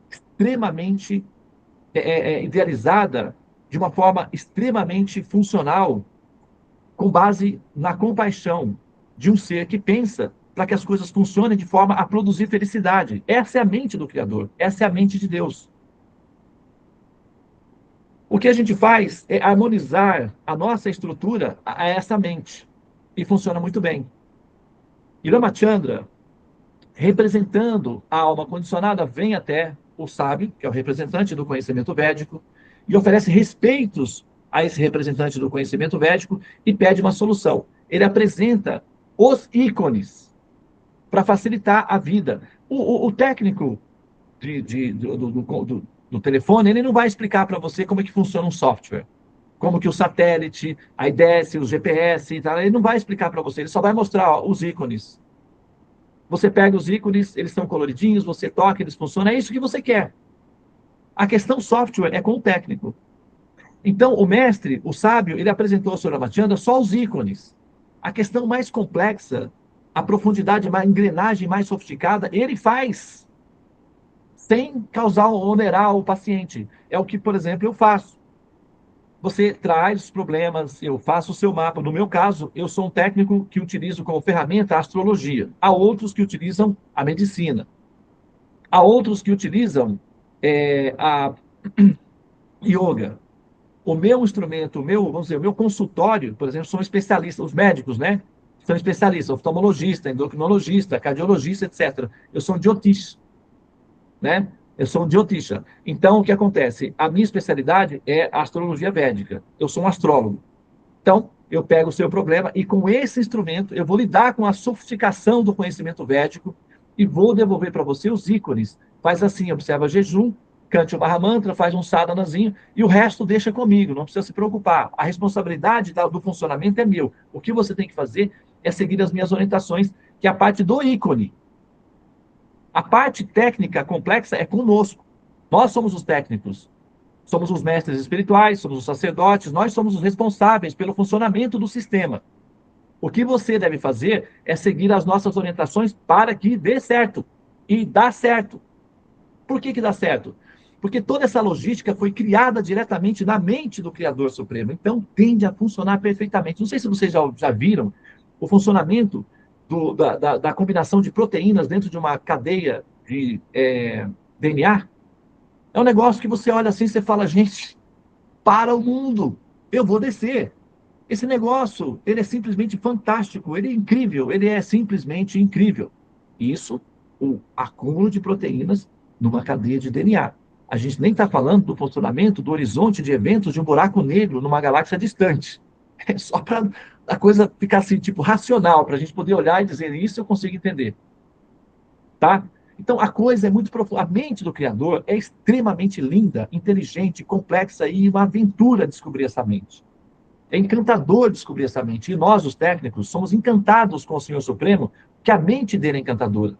B: extremamente idealizada, de uma forma extremamente funcional, com base na compaixão de um ser que pensa para que as coisas funcionem de forma a produzir felicidade. Essa é a mente do Criador, essa é a mente de Deus. O que a gente faz é harmonizar a nossa estrutura a essa mente. E funciona muito bem. E Ramachandra, representando a alma condicionada, vem até o sábio, que é o representante do conhecimento védico, e oferece respeitos a esse representante do conhecimento védico e pede uma solução. Ele apresenta os ícones para facilitar a vida. O técnico do telefone, ele não vai explicar para você como é que funciona um software, como que o satélite, a IDS, o GPS e tal, ele não vai explicar para você, ele só vai mostrar ó, os ícones. Você pega os ícones, eles são coloridinhos, você toca, eles funcionam, é isso que você quer. A questão software é com o técnico. Então, o mestre, o sábio, ele apresentou ao Sr. Ramachandra só os ícones. A questão mais complexa, a profundidade, a engrenagem mais sofisticada, ele faz sem causar onerar o paciente. É o que, por exemplo, eu faço. Você traz os problemas, eu faço o seu mapa. No meu caso, eu sou um técnico que utilizo como ferramenta a astrologia. Há outros que utilizam a medicina. Há outros que utilizam a yoga. O meu instrumento, vamos dizer, o meu consultório, por exemplo, são especialistas, os médicos, né? São especialistas, oftalmologista, endocrinologista, cardiologista, etc. Eu sou um Jyotish, né? Eu sou um Jyotisha. Então, o que acontece? A minha especialidade é a astrologia védica. Eu sou um astrólogo. Então, eu pego o seu problema e com esse instrumento eu vou lidar com a sofisticação do conhecimento védico e vou devolver para você os ícones. Faz assim, observa jejum, cante o Mahamantra, faz um sadhanazinho e o resto deixa comigo, não precisa se preocupar. A responsabilidade do funcionamento é meu. O que você tem que fazer é seguir as minhas orientações, que é a parte do ícone. A parte técnica complexa é conosco. Nós somos os técnicos. Somos os mestres espirituais, somos os sacerdotes, nós somos os responsáveis pelo funcionamento do sistema. O que você deve fazer é seguir as nossas orientações para que dê certo. E dá certo. Por que dá certo? Porque toda essa logística foi criada diretamente na mente do Criador Supremo. Então, tende a funcionar perfeitamente. Não sei se vocês já viram o funcionamento da combinação de proteínas dentro de uma cadeia de DNA. É um negócio que você olha assim e você fala, gente, para o mundo, eu vou descer. Esse negócio, ele é simplesmente fantástico, ele é incrível, ele é simplesmente incrível. Isso, o acúmulo de proteínas numa cadeia de DNA. A gente nem está falando do funcionamento do horizonte de eventos de um buraco negro numa galáxia distante. É só para a coisa ficar assim, tipo, racional, para a gente poder olhar e dizer, isso eu consigo entender. Tá? Então, a coisa é muito profunda. A mente do Criador é extremamente linda, inteligente, complexa e uma aventura descobrir essa mente. É encantador descobrir essa mente. E nós, os técnicos, somos encantados com o Senhor Supremo, que a mente dele é encantadora.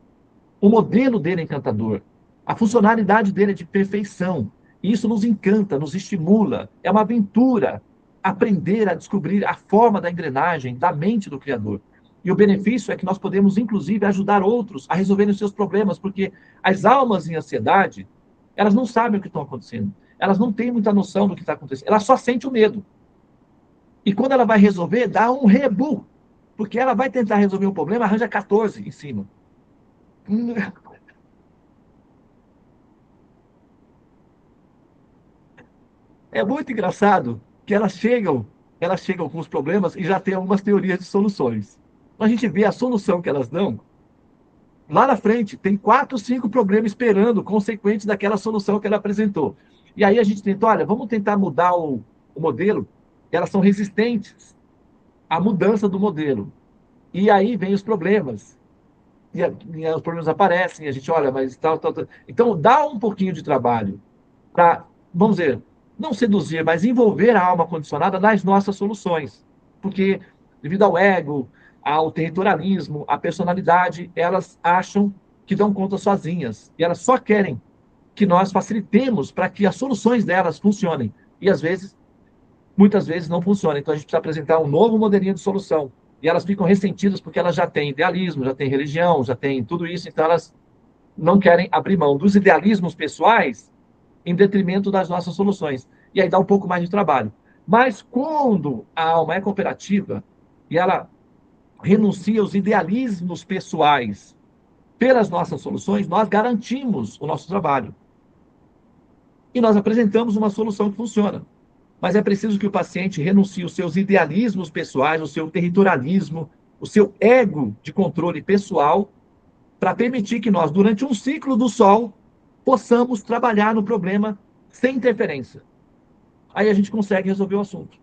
B: O modelo dele é encantador. A funcionalidade dele é de perfeição. E isso nos encanta, nos estimula. É uma aventura aprender a descobrir a forma da engrenagem da mente do Criador. E o benefício é que nós podemos, inclusive, ajudar outros a resolverem os seus problemas, porque as almas em ansiedade, elas não sabem o que está acontecendo. Elas não têm muita noção do que está acontecendo. Elas só sentem o medo. E quando ela vai resolver, dá um rebu. Porque ela vai tentar resolver um problema, arranja 14 em cima. É muito engraçado que elas chegam com os problemas e já tem algumas teorias de soluções. A gente vê a solução que elas dão, lá na frente tem 4, 5 problemas esperando, consequentes daquela solução que ela apresentou. E aí a gente tenta, olha, vamos tentar mudar o modelo. Elas são resistentes à mudança do modelo. E aí vem os problemas. E os problemas aparecem, a gente olha, mas tal, tal, tal. Então, dá um pouquinho de trabalho para, vamos dizer, não seduzir, mas envolver a alma condicionada nas nossas soluções. Porque, devido ao ego, ao territorialismo, à personalidade, elas acham que dão conta sozinhas. E elas só querem que nós facilitemos para que as soluções delas funcionem. E, às vezes, muitas vezes não funciona. Então, a gente precisa apresentar um novo modelinho de solução. E elas ficam ressentidas porque elas já têm idealismo, já têm religião, já têm tudo isso. Então, elas não querem abrir mão dos idealismos pessoais em detrimento das nossas soluções. E aí dá um pouco mais de trabalho. Mas quando a alma é cooperativa e ela renuncia aos idealismos pessoais pelas nossas soluções, nós garantimos o nosso trabalho. E nós apresentamos uma solução que funciona. Mas é preciso que o paciente renuncie os seus idealismos pessoais, o seu territorialismo, o seu ego de controle pessoal, para permitir que nós, durante um ciclo do sol, possamos trabalhar no problema sem interferência. Aí a gente consegue resolver o assunto.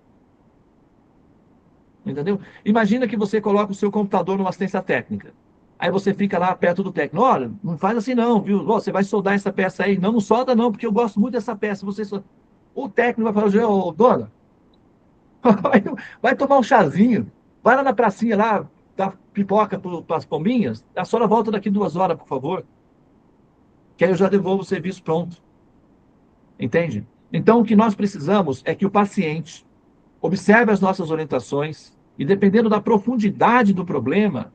B: Entendeu? Imagina que você coloca o seu computador numa assistência técnica. Aí você fica lá perto do técnico. Olha, não faz assim não, viu? Você vai soldar essa peça aí. Não, não solda não, porque eu gosto muito dessa peça. O técnico vai falar, ô, dona, vai tomar um chazinho. Vai lá na pracinha lá, dá pipoca para as pombinhas. A senhora volta daqui 2 horas, por favor. Que aí eu já devolvo o serviço pronto. Entende? Então, o que nós precisamos é que o paciente observe as nossas orientações e, dependendo da profundidade do problema,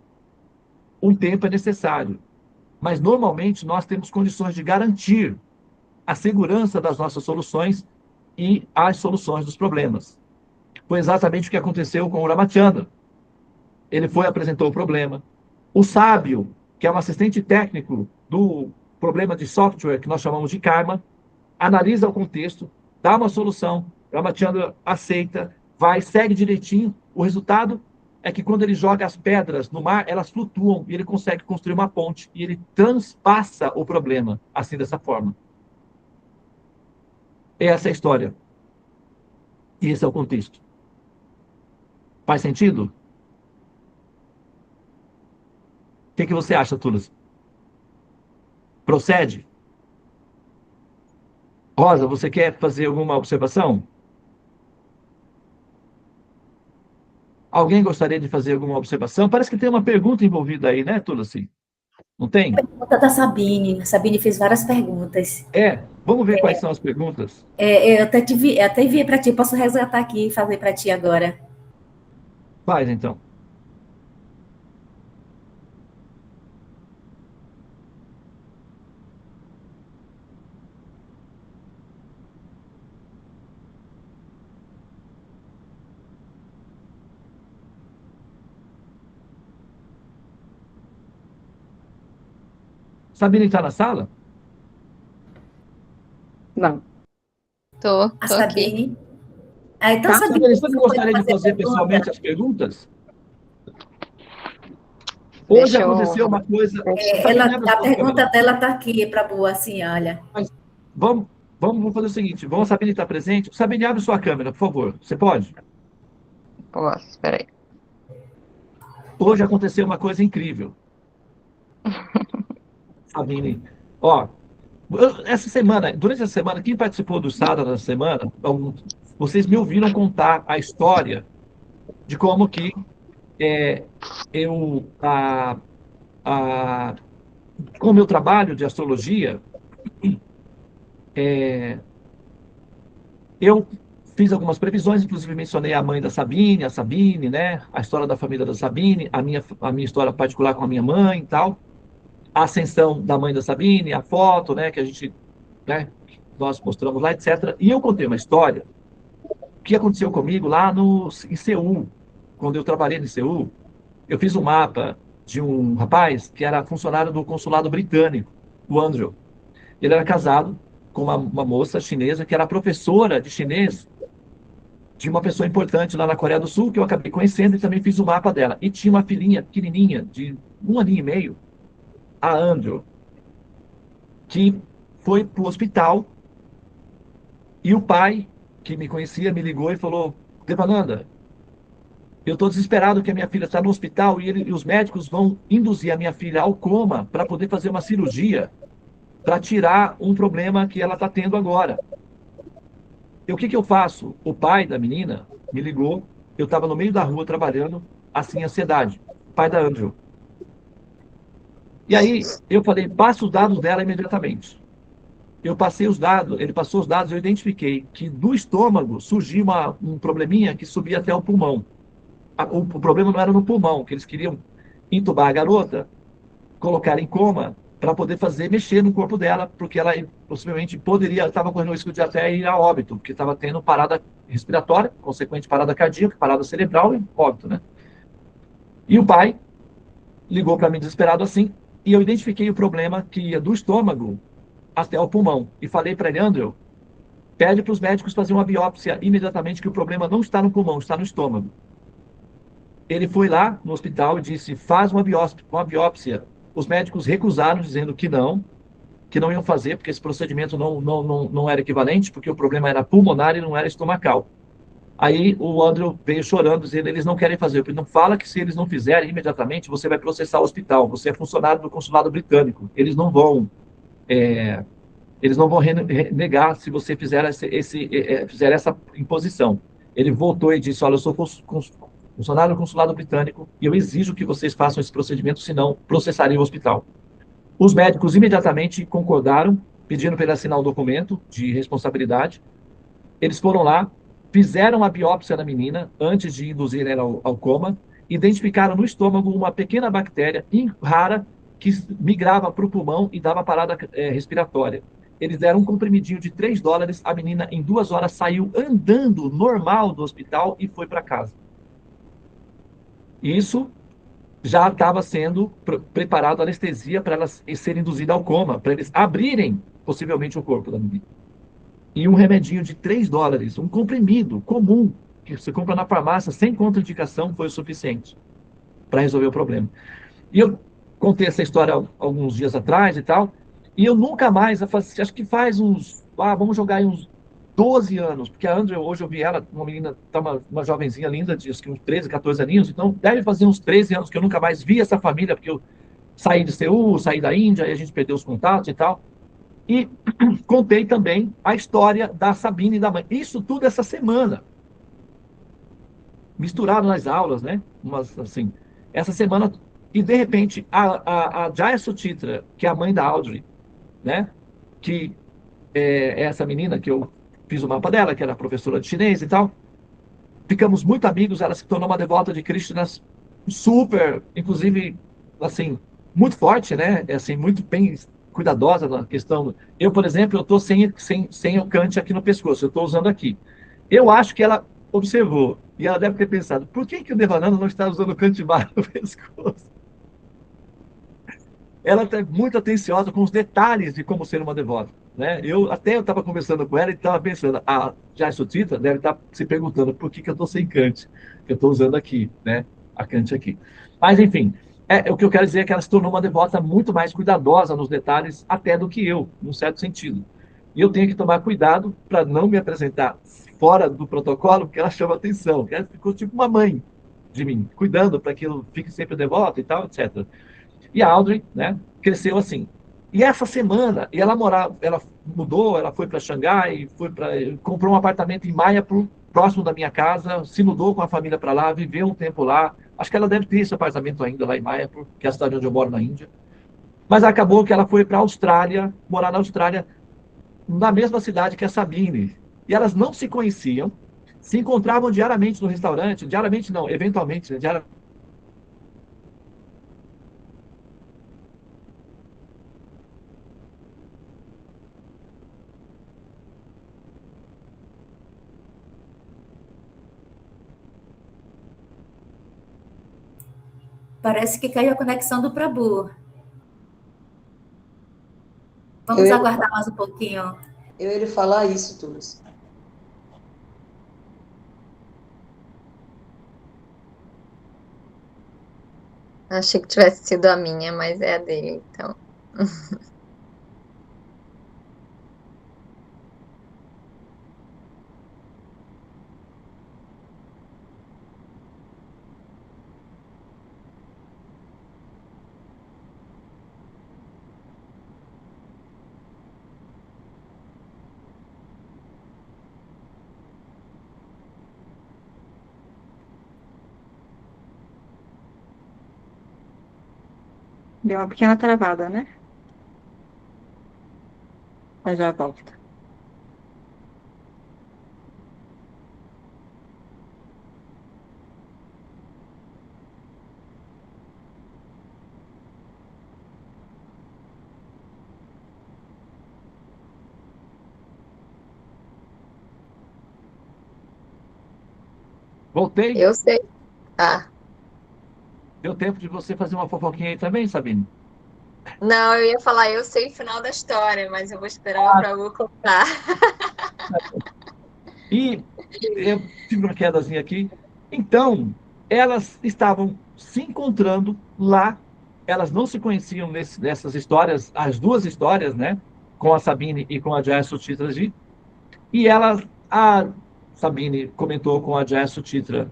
B: um tempo é necessário. Mas, normalmente, nós temos condições de garantir a segurança das nossas soluções e as soluções dos problemas. Foi exatamente o que aconteceu com o Ramachandra. Ele foi, apresentou o problema. O sábio, que é um assistente técnico do problema de software que nós chamamos de karma, analisa o contexto, dá uma solução, Ramachandra aceita, vai, segue direitinho. O resultado é que quando ele joga as pedras no mar, elas flutuam e ele consegue construir uma ponte e ele transpassa o problema, assim, dessa forma. Essa é a história. E esse é o contexto. Faz sentido? O que você acha, Tulas? Procede? Rosa, você quer fazer alguma observação? Alguém gostaria de fazer alguma observação? Parece que tem uma pergunta envolvida aí, né, Tulasi? Não tem?
A: Pergunta da Sabine. A Sabine fez várias perguntas.
B: Vamos ver quais são as perguntas.
A: Eu até enviei para ti, posso resgatar aqui e fazer para ti agora.
B: Faz, então. Sabine está na sala?
C: Não.
A: A
C: Tô aqui.
A: Sabine. Então,
B: Tá,
A: Sabine,
B: Sabine, você não
A: você
B: gostaria
A: pode
B: de fazer
A: pergunta?
B: pessoalmente as perguntas? Hoje
C: Deixa eu-
B: aconteceu uma coisa. Sabine, abre
A: A
B: sua
A: pergunta
B: câmera.
A: dela está aqui, para boa, assim, olha.
B: Mas vamos fazer o seguinte: vamos, Sabine está presente. Sabine, abre sua câmera, por favor. Você pode?
C: Posso, espera aí.
B: Hoje aconteceu uma coisa incrível. Sabine, ó, essa semana, durante a semana, quem participou do Sada da semana, vocês me ouviram contar a história de como que eu, com o meu trabalho de astrologia, eu fiz algumas previsões, inclusive mencionei a mãe da Sabine, a Sabine, né? A história da família da Sabine, a minha história particular com a minha mãe e tal, a ascensão da mãe da Sabine, a foto, né? Que a gente, né? Nós mostramos lá, etc. E eu contei uma história que aconteceu comigo lá em Seul, quando eu trabalhei em Seul. Eu fiz um mapa de um rapaz que era funcionário do consulado britânico, o Andrew. Ele era casado com uma moça chinesa que era professora de chinês de uma pessoa importante lá na Coreia do Sul, que eu acabei conhecendo e também fiz o mapa dela. E tinha uma filhinha pequenininha, de 1 aninho e meio, a Andrew, que foi para o hospital e o pai, que me conhecia, me ligou e falou: Devananda, eu estou desesperado que a minha filha está no hospital e os médicos vão induzir a minha filha ao coma para poder fazer uma cirurgia para tirar um problema que ela está tendo agora. E o que que eu faço? O pai da menina me ligou, eu estava no meio da rua trabalhando, assim, ansiedade. O pai da Andrew. E aí eu falei, passa os dados dela imediatamente. Eu passei os dados, ele passou os dados, eu identifiquei que do estômago surgia um probleminha que subia até o pulmão. O problema não era no pulmão, que eles queriam entubar a garota, colocar em coma, para poder fazer mexer no corpo dela, porque ela possivelmente poderia, estava correndo o risco de até ir a óbito, porque estava tendo parada respiratória, consequente parada cardíaca, parada cerebral e óbito, né? E o pai ligou para mim desesperado assim, e eu identifiquei o problema que ia do estômago até o pulmão. E falei para ele, Andrew, pede para os médicos fazer uma biópsia imediatamente, que o problema não está no pulmão, está no estômago. Ele foi lá no hospital e disse, faz uma biópsia. Uma biópsia. Os médicos recusaram, dizendo que não iam fazer, porque esse procedimento não era equivalente, porque o problema era pulmonar e não era estomacal. Aí o Andrew veio chorando, dizendo, eles não querem fazer. Não fala que se eles não fizerem imediatamente, você vai processar o hospital. Você é funcionário do consulado britânico. Eles não vão negar se você fizer, fizer essa imposição. Ele voltou e disse, olha, eu sou funcionário do consulado britânico e eu exijo que vocês façam esse procedimento, senão processarei o hospital. Os médicos imediatamente concordaram, pedindo para ele assinar um documento de responsabilidade. Eles foram lá, fizeram a biópsia na menina antes de induzir ela ao coma, identificaram no estômago uma pequena bactéria rara que migrava para o pulmão e dava parada respiratória. Eles deram um comprimidinho de $3, a menina em 2 horas saiu andando normal do hospital e foi para casa. Isso já estava sendo preparado a anestesia para ela ser induzida ao coma, para eles abrirem possivelmente o corpo da menina. E um remedinho de $3, um comprimido comum, que você compra na farmácia sem contraindicação, foi o suficiente para resolver o problema. E eu contei essa história alguns dias atrás e tal, e eu nunca mais, acho que faz uns, vamos jogar aí uns 12 anos, porque a Andrea, hoje eu vi ela, uma menina, tá uma jovenzinha linda, de uns 13, 14 aninhos, então deve fazer uns 13 anos que eu nunca mais vi essa família, porque eu saí de Seul, saí da Índia, e a gente perdeu os contatos e tal. E contei também a história da Sabine e da mãe. Isso tudo essa semana, misturado nas aulas, né? Mas, assim, essa semana. E, de repente, a Jaya Sutitra, que é a mãe da Audrey, né? Que é essa menina que eu fiz o mapa dela, que era professora de chinês e tal. Ficamos muito amigos, ela se tornou uma devota de Krishna super, inclusive, assim, muito forte, né? Assim, muito bem cuidadosa na questão. Eu, por exemplo, eu estou sem o cante aqui no pescoço, eu estou usando aqui. Eu acho que ela observou, e ela deve ter pensado, por que, que o Devananda não está usando o cante bar no pescoço? Ela está muito atenciosa com os detalhes de como ser uma devota. Né? Eu estava conversando com ela e estava pensando, a Jai Sutita deve estar se perguntando por que, que eu estou sem cante, que eu estou usando aqui, né? A cante aqui. Mas, enfim, o que eu quero dizer é que ela se tornou uma devota muito mais cuidadosa nos detalhes, até do que eu, num certo sentido. E eu tenho que tomar cuidado para não me apresentar fora do protocolo, porque ela chama atenção. Ela ficou tipo uma mãe de mim, cuidando para que eu fique sempre devota e tal, etc. E a Audrey, né, cresceu assim. E essa semana, ela mudou, ela foi para Xangai, comprou um apartamento em Mayapur, próximo da minha casa, se mudou com a família para lá, viveu um tempo lá. Acho que ela deve ter esse apartamento ainda lá em Mayapur, que é a cidade onde eu moro na Índia. Mas acabou que ela foi para a Austrália, morar na Austrália, na mesma cidade que a Sabine. E elas não se conheciam, se encontravam diariamente no restaurante, diariamente não, eventualmente, né, diariamente.
A: Parece que caiu a conexão do Prabhu.
D: Eu
A: Vamos
D: ia,
A: aguardar mais um pouquinho.
D: eu ia lhe falar isso, Tulis.
C: Achei que tivesse sido a minha, mas é a dele, então. Deu uma pequena travada, né? Mas já volta.
B: Voltei.
C: Eu sei. Ah,
B: Deu tempo de você fazer uma fofoquinha aí também, Sabine?
C: não, eu ia falar, eu sei o final da história, mas eu vou esperar para Lu contar.
B: E eu tive uma quedazinha aqui. Então, elas estavam se encontrando lá. Elas não se conheciam nessas histórias, as duas histórias, né? Com a Sabine e com a Jaya Sutitra. E a Sabine comentou com a Jaya Sutitra: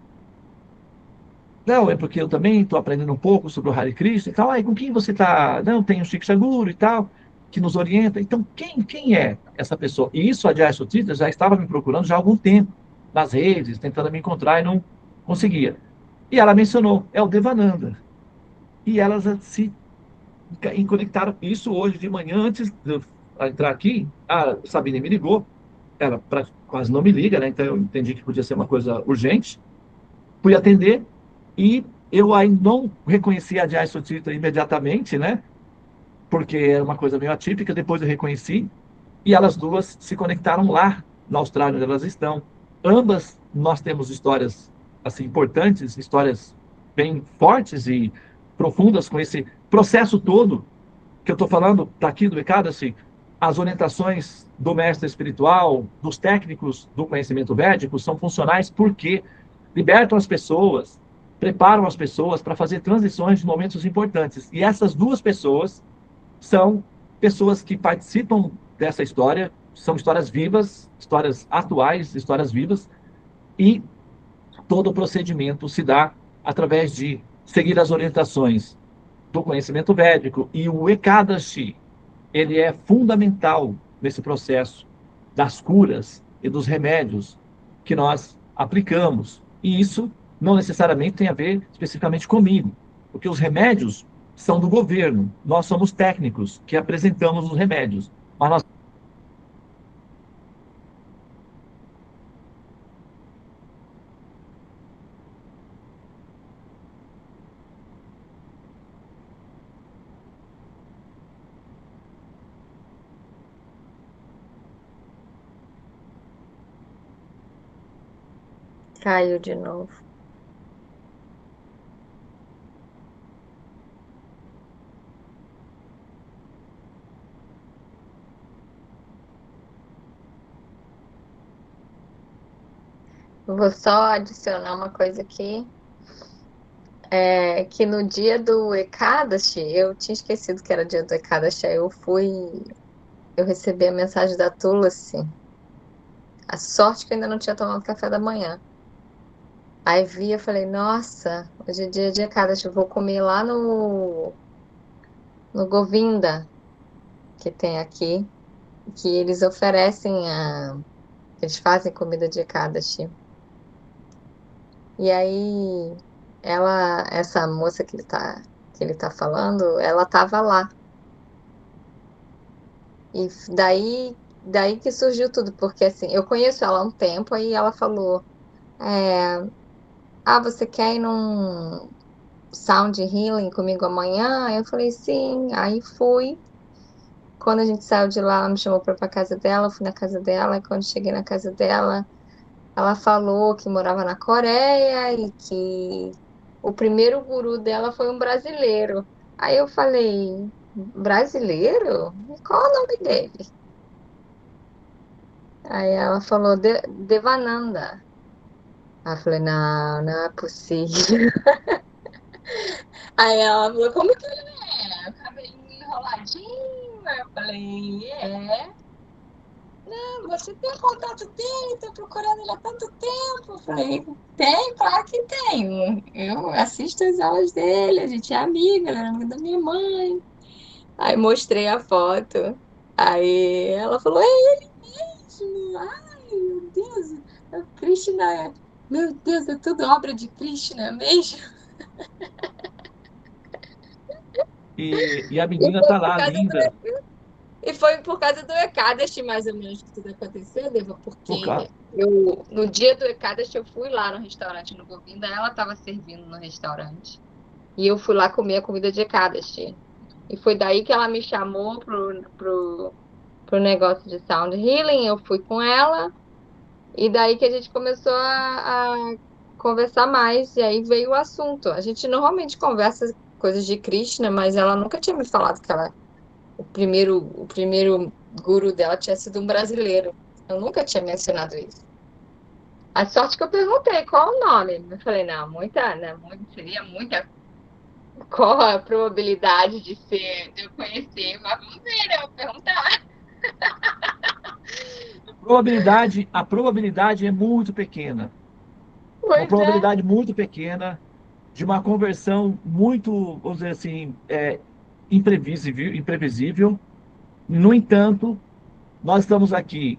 B: não, é porque eu também estou aprendendo um pouco sobre o Hare Krishna e tal. Aí, com quem você está? Não, tem o Shiksha Guru e tal, que nos orienta. Então, quem é essa pessoa? E isso a Jaya Sutita já estava me procurando já há algum tempo, nas redes, tentando me encontrar e não conseguia. E ela mencionou, é o Devananda. E elas se conectaram. Isso hoje de manhã, antes de eu entrar aqui, a Sabine me ligou. Ela quase não me liga, né? Então eu entendi que podia ser uma coisa urgente. Fui atender e eu aí não reconheci a Jai Sotita imediatamente, né? Porque era uma coisa meio atípica. Depois eu reconheci e elas duas se conectaram lá na Austrália, onde elas estão. Ambas nós temos histórias assim importantes, histórias bem fortes e profundas com esse processo todo que eu estou falando daqui do Ekadasi, as orientações do mestre espiritual, dos técnicos do conhecimento védico são funcionais porque libertam as pessoas, preparam as pessoas para fazer transições de momentos importantes. E essas duas pessoas são pessoas que participam dessa história, são histórias vivas, histórias atuais, histórias vivas, e todo o procedimento se dá através de seguir as orientações do conhecimento védico. E o Ekadashi, ele é fundamental nesse processo das curas e dos remédios que nós aplicamos. E isso não necessariamente tem a ver especificamente comigo, porque os remédios são do governo. Nós somos técnicos que apresentamos os remédios, mas nós
C: Caiu de novo. Vou só adicionar uma coisa aqui. Que no dia do Ekadashi, eu tinha esquecido que era dia do Ekadashi, aí eu recebi a mensagem da Tulasi. A sorte que eu ainda não tinha tomado café da manhã. Aí vi, eu falei, nossa, hoje é dia de Ekadashi, eu vou comer lá no Govinda, que tem aqui, que eles oferecem eles fazem comida de Ekadashi. E aí, essa moça que ele tá falando, ela tava lá. E daí que surgiu tudo, porque assim, eu conheço ela há um tempo, aí ela falou, é, você quer ir num sound healing comigo amanhã? Aí eu falei, sim, aí fui. Quando a gente saiu de lá, ela me chamou para ir pra casa dela, eu fui na casa dela, e quando cheguei na casa dela, ela falou que morava na Coreia e que o primeiro guru dela foi um brasileiro. Aí eu falei, brasileiro? Qual o nome dele? Aí ela falou Devananda. Aí eu falei, não, não é possível. Aí ela falou, como que ele é? Cabelinho enroladinho. Aí eu falei, você tem contato dele, tá procurando ele há tanto tempo. Eu falei, tem, claro que tenho. Eu assisto as aulas dele, a gente é amiga, ele era amiga da minha mãe. Aí mostrei a foto. Aí ela falou, é ele mesmo. Ai, meu Deus, o Krishna, meu Deus, é tudo obra de Krishna mesmo.
B: E a
C: E
B: menina
C: foi
B: tá
C: por
B: lá,
C: causa
B: linda.
C: E foi por causa do Ekadashi, mais ou menos, que tudo aconteceu, Deva,
B: Por
C: porque
B: causa...
C: no dia do Ekadashi eu fui lá no restaurante no Govinda, ela estava servindo no restaurante. E eu fui lá comer a comida de Ekadashi. E foi daí que ela me chamou pro negócio de Sound Healing, eu fui com ela, e daí que a gente começou a conversar mais, e aí veio o assunto. A gente normalmente conversa coisas de Krishna, mas ela nunca tinha me falado que o primeiro guru dela tinha sido um brasileiro. Eu nunca tinha mencionado isso. A sorte que eu perguntei qual o nome. Eu falei, não, muita, né, seria muita. Qual a probabilidade de eu conhecer? Mas vamos ver, né? Eu vou perguntar.
B: A probabilidade é muito pequena. Uma
C: Pois é.
B: probabilidade muito pequena de uma conversão muito, vamos dizer assim, imprevisível. No entanto, nós estamos aqui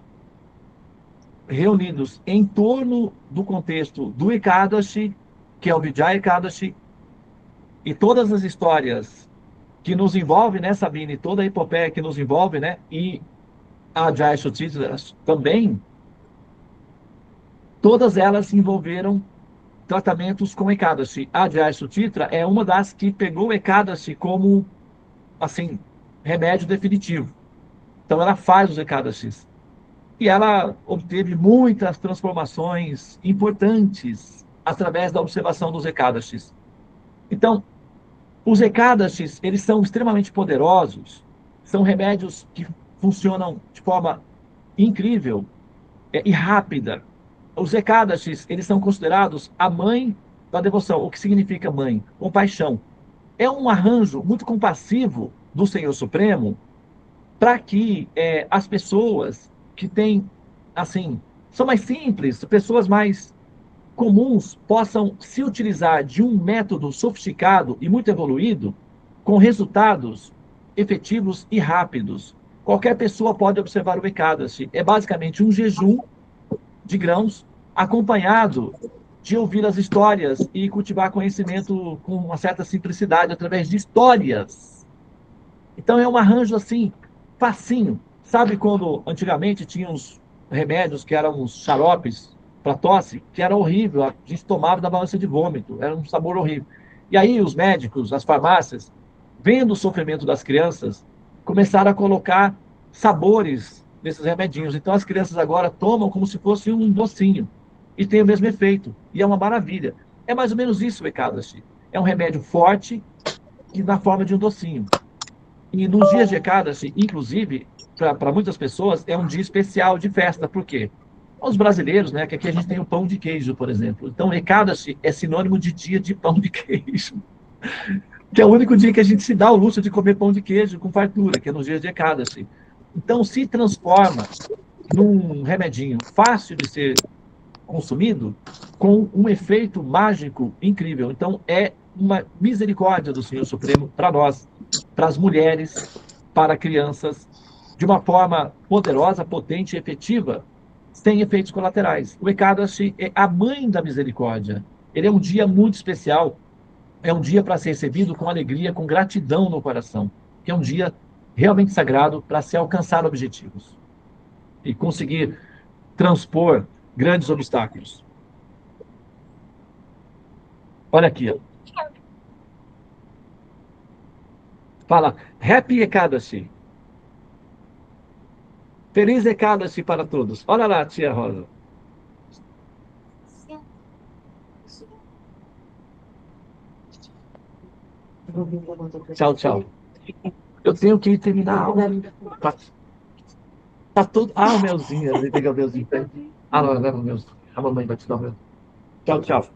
B: reunidos em torno do contexto do Ekadashi, que é o Vijaya Ekadashi, e todas as histórias que nos envolvem, né, Sabine? Toda a epopeia que nos envolve, né? E a Jaya Sutitra também, todas elas envolveram tratamentos com Ekadashi. A Jaya Sutitra é uma das que pegou o Ekadashi como, assim, remédio definitivo. Então ela faz os Ekadashis. E ela obteve muitas transformações importantes através da observação dos Ekadashis. Então, os Ekadashis, eles são extremamente poderosos, são remédios que funcionam de forma incrível e rápida. Os Ekadashis, eles são considerados a mãe da devoção. O que significa mãe? Compaixão. É um arranjo muito compassivo do Senhor Supremo para que as pessoas que têm, assim, são mais simples, pessoas mais comuns possam se utilizar de um método sofisticado e muito evoluído com resultados efetivos e rápidos. Qualquer pessoa pode observar o Ekadashi. É basicamente um jejum de grãos acompanhado de ouvir as histórias e cultivar conhecimento com uma certa simplicidade através de histórias. Então é um arranjo assim, facinho. Sabe quando antigamente tinha uns remédios que eram uns xaropes para tosse, que era horrível, a gente tomava da balança de vômito, era um sabor horrível. E aí os médicos, as farmácias, vendo o sofrimento das crianças, começaram a colocar sabores nesses remedinhos. Então as crianças agora tomam como se fosse um docinho e tem o mesmo efeito. E é uma maravilha. É mais ou menos isso o Ekadashi. É um remédio forte e na forma de um docinho. E nos dias de Ekadashi, inclusive, para muitas pessoas, é um dia especial de festa. Por quê? Os brasileiros, né? Que aqui a gente tem o pão de queijo, por exemplo. Então, Ekadashi é sinônimo de dia de pão de queijo. Que é o único dia que a gente se dá o luxo de comer pão de queijo com fartura, que é nos dias de Ekadashi. Então, se transforma num remedinho fácil de ser consumido, com um efeito mágico incrível. Então, é uma misericórdia do Senhor Supremo para nós, para as mulheres, para crianças, de uma forma poderosa, potente e efetiva, sem efeitos colaterais. O Ekadashi é a mãe da misericórdia. Ele é um dia muito especial, é um dia para ser recebido com alegria, com gratidão no coração, que é um dia realmente sagrado para se alcançar objetivos e conseguir transpor grandes obstáculos. Olha aqui, ó. Fala, Happy Ekadashi. Feliz Ekadashi para todos. Olha lá, tia Rosa. Tchau, tchau. Eu tenho que terminar a aula. Tá tudo. Ah, o melzinho. Ele pega o melzinho. Ah, não, leva o melzinho. A mamãe vai te dar o melzinho. Tchau, tchau.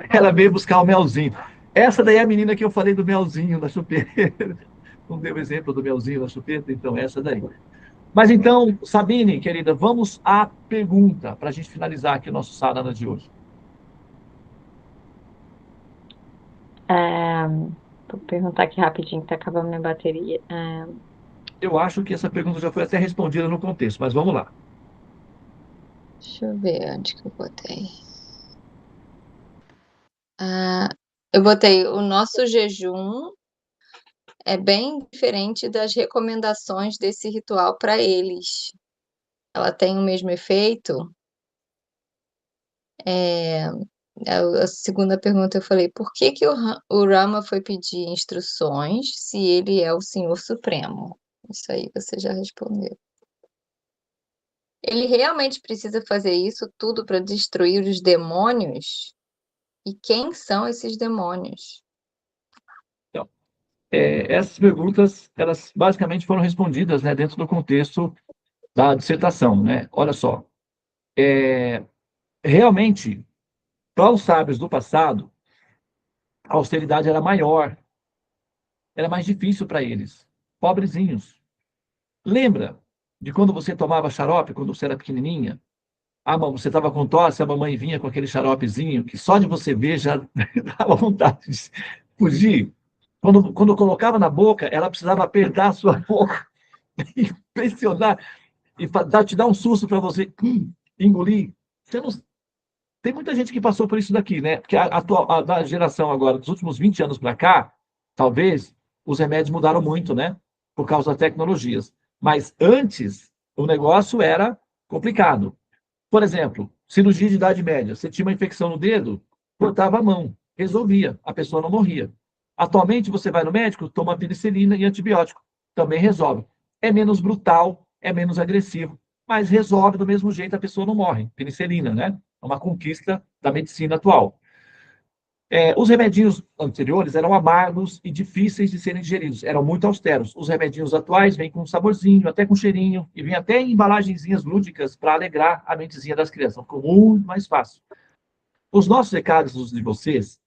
B: Ela veio buscar o melzinho. Essa daí é a menina que eu falei do melzinho na chupeta. Não deu exemplo do melzinho na chupeta? Então, essa daí. Mas então, Sabine, querida, vamos à pergunta para a gente finalizar aqui o nosso Sarana de hoje.
C: Vou perguntar aqui rapidinho, que tá acabando minha bateria.
B: Eu acho que essa pergunta já foi até respondida no contexto, mas vamos lá.
C: Deixa eu ver onde que eu botei. Ah, Eu botei o nosso jejum é bem diferente das recomendações desse ritual para eles. Ela tem o mesmo efeito? A segunda pergunta eu falei: "Por que que o Rama foi pedir instruções se ele é o Senhor Supremo?" Isso aí você já respondeu. Ele realmente precisa fazer isso tudo para destruir os demônios? E quem são esses demônios?
B: Então, essas perguntas, elas basicamente foram respondidas, né, dentro do contexto da dissertação, né? Olha só, realmente, para os sábios do passado, a austeridade era maior, era mais difícil para eles, pobrezinhos. Lembra de quando você tomava xarope, quando você era pequenininha? Você estava com tosse, a mamãe vinha com aquele xaropezinho, que só de você ver já dava vontade de fugir. Quando colocava na boca, ela precisava apertar a sua boca e pressionar, e te dar um susto para você engolir. Você não, tem muita gente que passou por isso daqui, né? Porque da geração agora, dos últimos 20 anos para cá, talvez os remédios mudaram muito, né? Por causa das tecnologias. Mas antes, o negócio era complicado. Por exemplo, cirurgia de idade média. Você tinha uma infecção no dedo, cortava a mão, resolvia, a pessoa não morria. Atualmente, você vai no médico, toma penicilina e antibiótico, também resolve. É menos brutal, é menos agressivo, mas resolve do mesmo jeito, a pessoa não morre. Penicilina, né? É uma conquista da medicina atual. Os remedinhos anteriores eram amargos e difíceis de serem digeridos, eram muito austeros. Os remedinhos atuais vêm com um saborzinho, até com cheirinho, e vêm até em embalagenzinhas lúdicas para alegrar a mentezinha das crianças. Ficou muito mais fácil. Os nossos recados, os de vocês,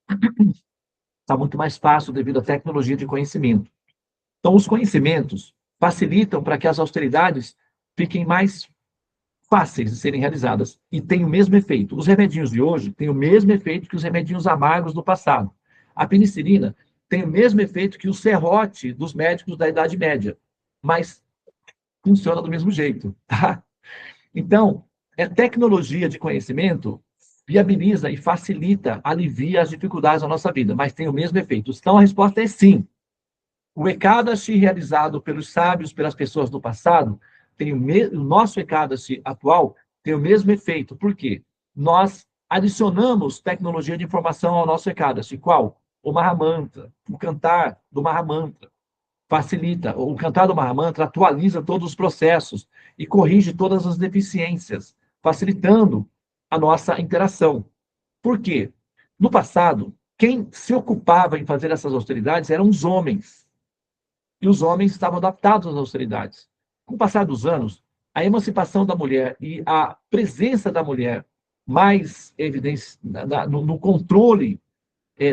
B: está muito mais fácil devido à tecnologia de conhecimento. Então, os conhecimentos facilitam para que as austeridades fiquem mais fáceis de serem realizadas e têm o mesmo efeito. Os remedinhos de hoje têm o mesmo efeito que os remedinhos amargos do passado. A penicilina tem o mesmo efeito que o serrote dos médicos da Idade Média, mas funciona do mesmo jeito, tá? Então, tecnologia de conhecimento viabiliza e facilita, alivia as dificuldades da nossa vida, mas tem o mesmo efeito. Então, a resposta é sim. O Ekadashi realizado pelos sábios, pelas pessoas do passado, o nosso Ekadashi atual tem o mesmo efeito. Por quê? Nós adicionamos tecnologia de informação ao nosso Ekadashi. Qual? O Mahamantra, o cantar do Mahamantra. Facilita. O cantar do Mahamantra atualiza todos os processos e corrige todas as deficiências, facilitando a nossa interação. Por quê? No passado, quem se ocupava em fazer essas austeridades eram os homens. E os homens estavam adaptados às austeridades. Com o passar dos anos, a emancipação da mulher e a presença da mulher mais evidente no controle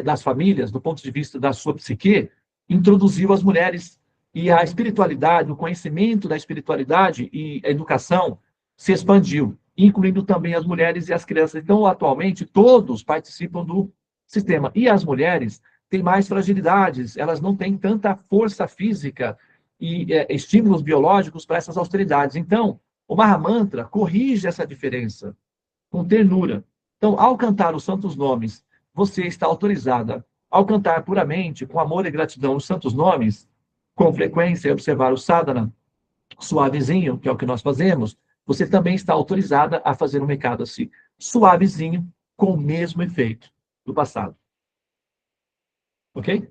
B: das famílias, do ponto de vista da sua psique, introduziu as mulheres e a espiritualidade, o conhecimento da espiritualidade e a educação se expandiu, incluindo também as mulheres e as crianças. Então, atualmente, todos participam do sistema. E as mulheres têm mais fragilidades, elas não têm tanta força física e estímulos biológicos para essas austeridades. Então, o Mahamantra corrige essa diferença com ternura. Então, ao cantar os santos nomes, você está autorizada, ao cantar puramente, com amor e gratidão, os santos nomes, com frequência, observar o sadhana suavezinho, que é o que nós fazemos, você também está autorizada a fazer um Ekadasi suavezinho, com o mesmo efeito do passado. Ok?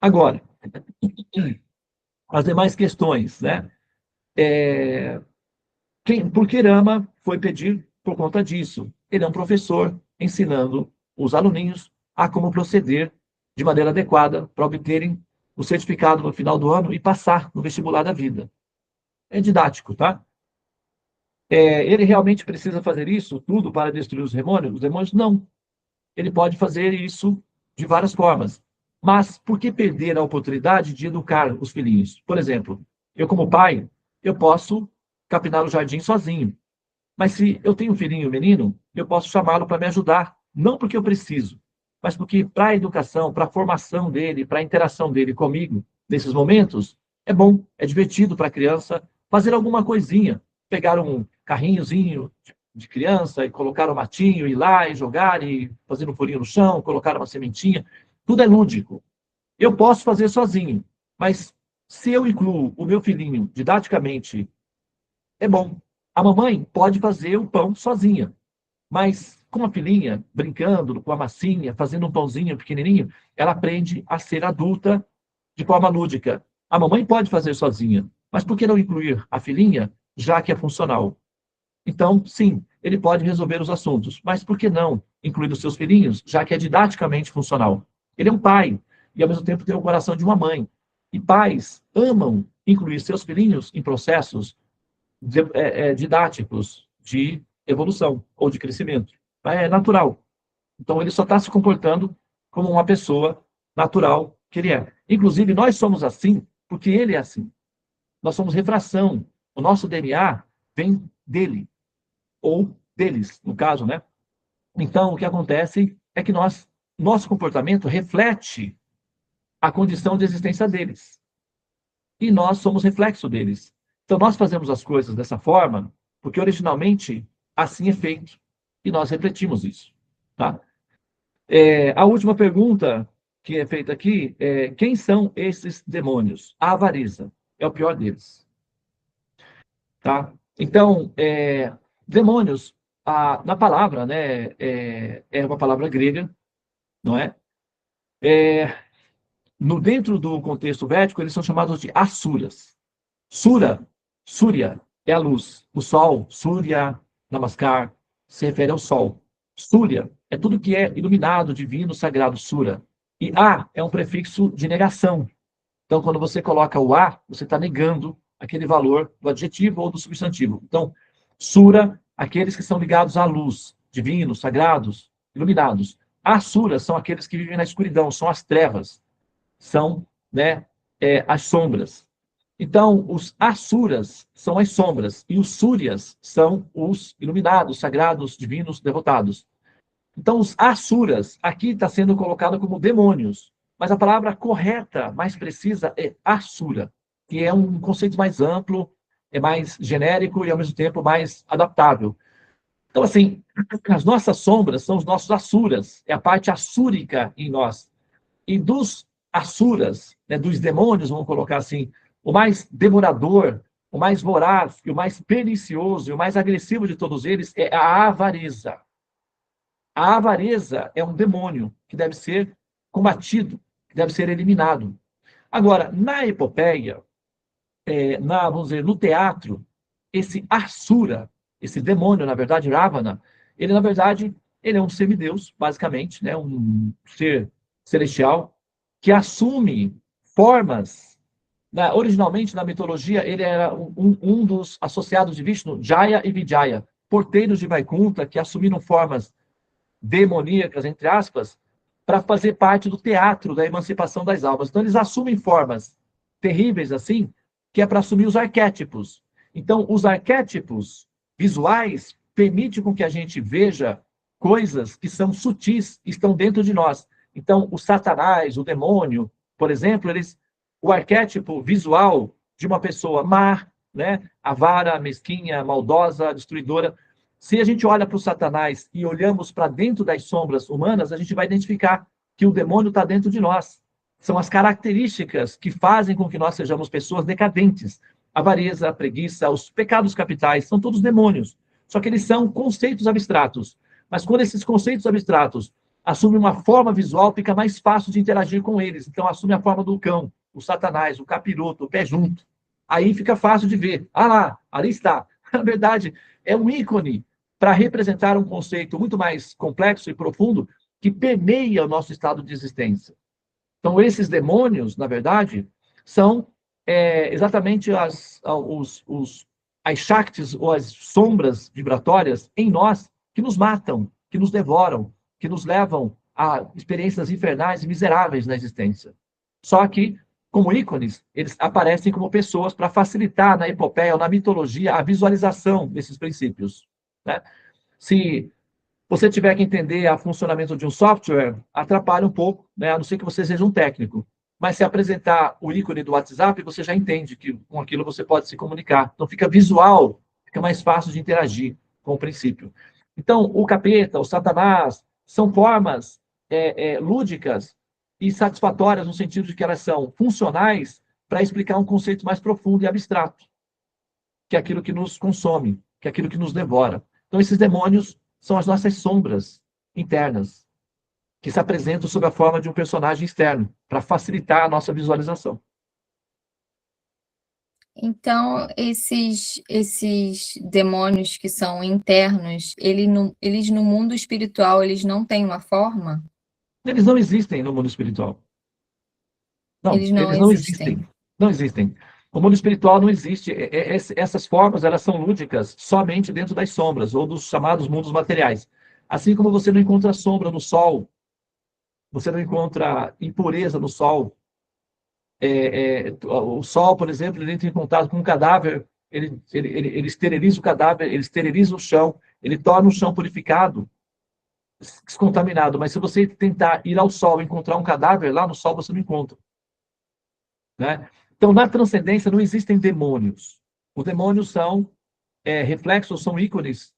B: Agora, as demais questões, né? Por que Rama foi pedir por conta disso? Ele é um professor ensinando os aluninhos a como proceder de maneira adequada para obterem o certificado no final do ano e passar no vestibular da vida. É didático, tá? Ele realmente precisa fazer isso tudo para destruir os demônios? Os demônios, não. Ele pode fazer isso de várias formas. Mas por que perder a oportunidade de educar os filhinhos? Por exemplo, eu como pai, eu posso capinar o jardim sozinho. Mas se eu tenho um filhinho menino, eu posso chamá-lo para me ajudar. Não porque eu preciso, mas porque para a educação, para a formação dele, para a interação dele comigo, nesses momentos, é bom, é divertido para a criança fazer alguma coisinha. Pegar um carrinhozinho de criança, e colocar o matinho, ir lá e jogar, e fazer um furinho no chão, colocar uma sementinha. Tudo é lúdico. Eu posso fazer sozinho, mas se eu incluo o meu filhinho didaticamente, é bom. A mamãe pode fazer o pão sozinha, mas com a filhinha, brincando com a massinha, fazendo um pãozinho pequenininho, ela aprende a ser adulta de forma lúdica. A mamãe pode fazer sozinha, mas por que não incluir a filhinha, já que é funcional? Então, sim, ele pode resolver os assuntos, mas por que não incluir os seus filhinhos, já que é didaticamente funcional? Ele é um pai e, ao mesmo tempo, tem o coração de uma mãe. E pais amam incluir seus filhinhos em processos didáticos de evolução ou de crescimento. É natural. Então, ele só está se comportando como uma pessoa natural que ele é. Inclusive, nós somos assim porque ele é assim. Nós somos refração. O nosso DNA vem dele, ou deles, no caso, né? Então, o que acontece é que nosso comportamento reflete a condição de existência deles. E nós somos reflexo deles. Então, nós fazemos as coisas dessa forma porque, originalmente, assim é feito. E nós refletimos isso. Tá? A última pergunta que é feita aqui é: quem são esses demônios? A avareza é o pior deles. Tá? Então, demônios, na palavra, né, é uma palavra grega, não é? Dentro do contexto védico, eles são chamados de asuras. Surya é a luz. O sol, Surya Namaskar, se refere ao sol. Surya é tudo que é iluminado, divino, sagrado, Sura. E A é um prefixo de negação. Então, quando você coloca o A, você está negando aquele valor do adjetivo ou do substantivo. Então, Sura, aqueles que são ligados à luz, divinos, sagrados, iluminados. Asuras são aqueles que vivem na escuridão, são as trevas, são, né, as sombras. Então, os asuras são as sombras e os súrias são os iluminados, sagrados, divinos, devotados. Então, os asuras aqui está sendo colocado como demônios, mas a palavra correta, mais precisa, é asura, que é um conceito mais amplo, é mais genérico e, ao mesmo tempo, mais adaptável. Então, assim, as nossas sombras são os nossos asuras, é a parte assúrica em nós. E dos asuras, né, dos demônios, vamos colocar assim, o mais devorador, o mais voraz, e o mais pernicioso, e o mais agressivo de todos eles é a avareza. A avareza é um demônio que deve ser combatido, que deve ser eliminado. Agora, na epopeia, vamos dizer, no teatro, esse Asura, esse demônio, na verdade, Ravana, ele, na verdade, ele é um semideus, basicamente, né, um ser celestial, que assume formas. Originalmente, na mitologia, ele era um dos associados de Vishnu, Jaya e Vijaya, porteiros de Vaikuntha, que assumiram formas demoníacas, entre aspas, para fazer parte do teatro da emancipação das almas. Então, eles assumem formas terríveis assim, que é para assumir os arquétipos. Então, os arquétipos visuais permitem com que a gente veja coisas que são sutis, estão dentro de nós. Então, o Satanás, o demônio, por exemplo, o arquétipo visual de uma pessoa má, né, avara, mesquinha, maldosa, destruidora. Se a gente olha para o Satanás e olhamos para dentro das sombras humanas, a gente vai identificar que o demônio está dentro de nós. São as características que fazem com que nós sejamos pessoas decadentes. A avareza, a preguiça, os pecados capitais, são todos demônios. Só que eles são conceitos abstratos. Mas quando esses conceitos abstratos assumem uma forma visual, fica mais fácil de interagir com eles. Então, assume a forma do cão, o Satanás, o capiroto, o pé junto. Aí fica fácil de ver. Ah lá, ali está. Na verdade, é um ícone para representar um conceito muito mais complexo e profundo que permeia o nosso estado de existência. Então, esses demônios, na verdade, são exatamente as Shaktis, ou as sombras vibratórias em nós, que nos matam, que nos devoram, que nos levam a experiências infernais e miseráveis na existência. Só que, como ícones, eles aparecem como pessoas para facilitar na epopeia ou na mitologia a visualização desses princípios. Né? Se você tiver que entender o funcionamento de um software, atrapalha um pouco, né? A não ser que você seja um técnico. Mas se apresentar o ícone do WhatsApp, você já entende que com aquilo você pode se comunicar. Então fica visual, fica mais fácil de interagir. com o princípio. Então, o capeta, o Satanás, são formas lúdicas e satisfatórias no sentido de que elas são funcionais para explicar um conceito mais profundo e abstrato, que é aquilo que nos consome, que é aquilo que nos devora. Então, esses demônios são as nossas sombras internas, que se apresentam sob a forma de um personagem externo, para facilitar a nossa visualização.
C: Então, esses demônios que são internos, eles no mundo espiritual, eles não têm uma forma?
B: Eles não existem no mundo espiritual. Não,
C: Eles não
B: eles não
C: existem.
B: existem. Não existem. O mundo espiritual não existe. Essas formas, elas são lúdicas somente dentro das sombras, ou dos chamados mundos materiais. Assim como você não encontra sombra no sol, você não encontra impureza no sol. O sol, por exemplo, ele entra em contato com um cadáver, ele esteriliza o cadáver, ele esteriliza o chão, ele torna o chão purificado, descontaminado. Mas se você tentar ir ao sol e encontrar um cadáver, lá no sol você não encontra. Né? Então, na transcendência não existem demônios. Os demônios são reflexos, são ícones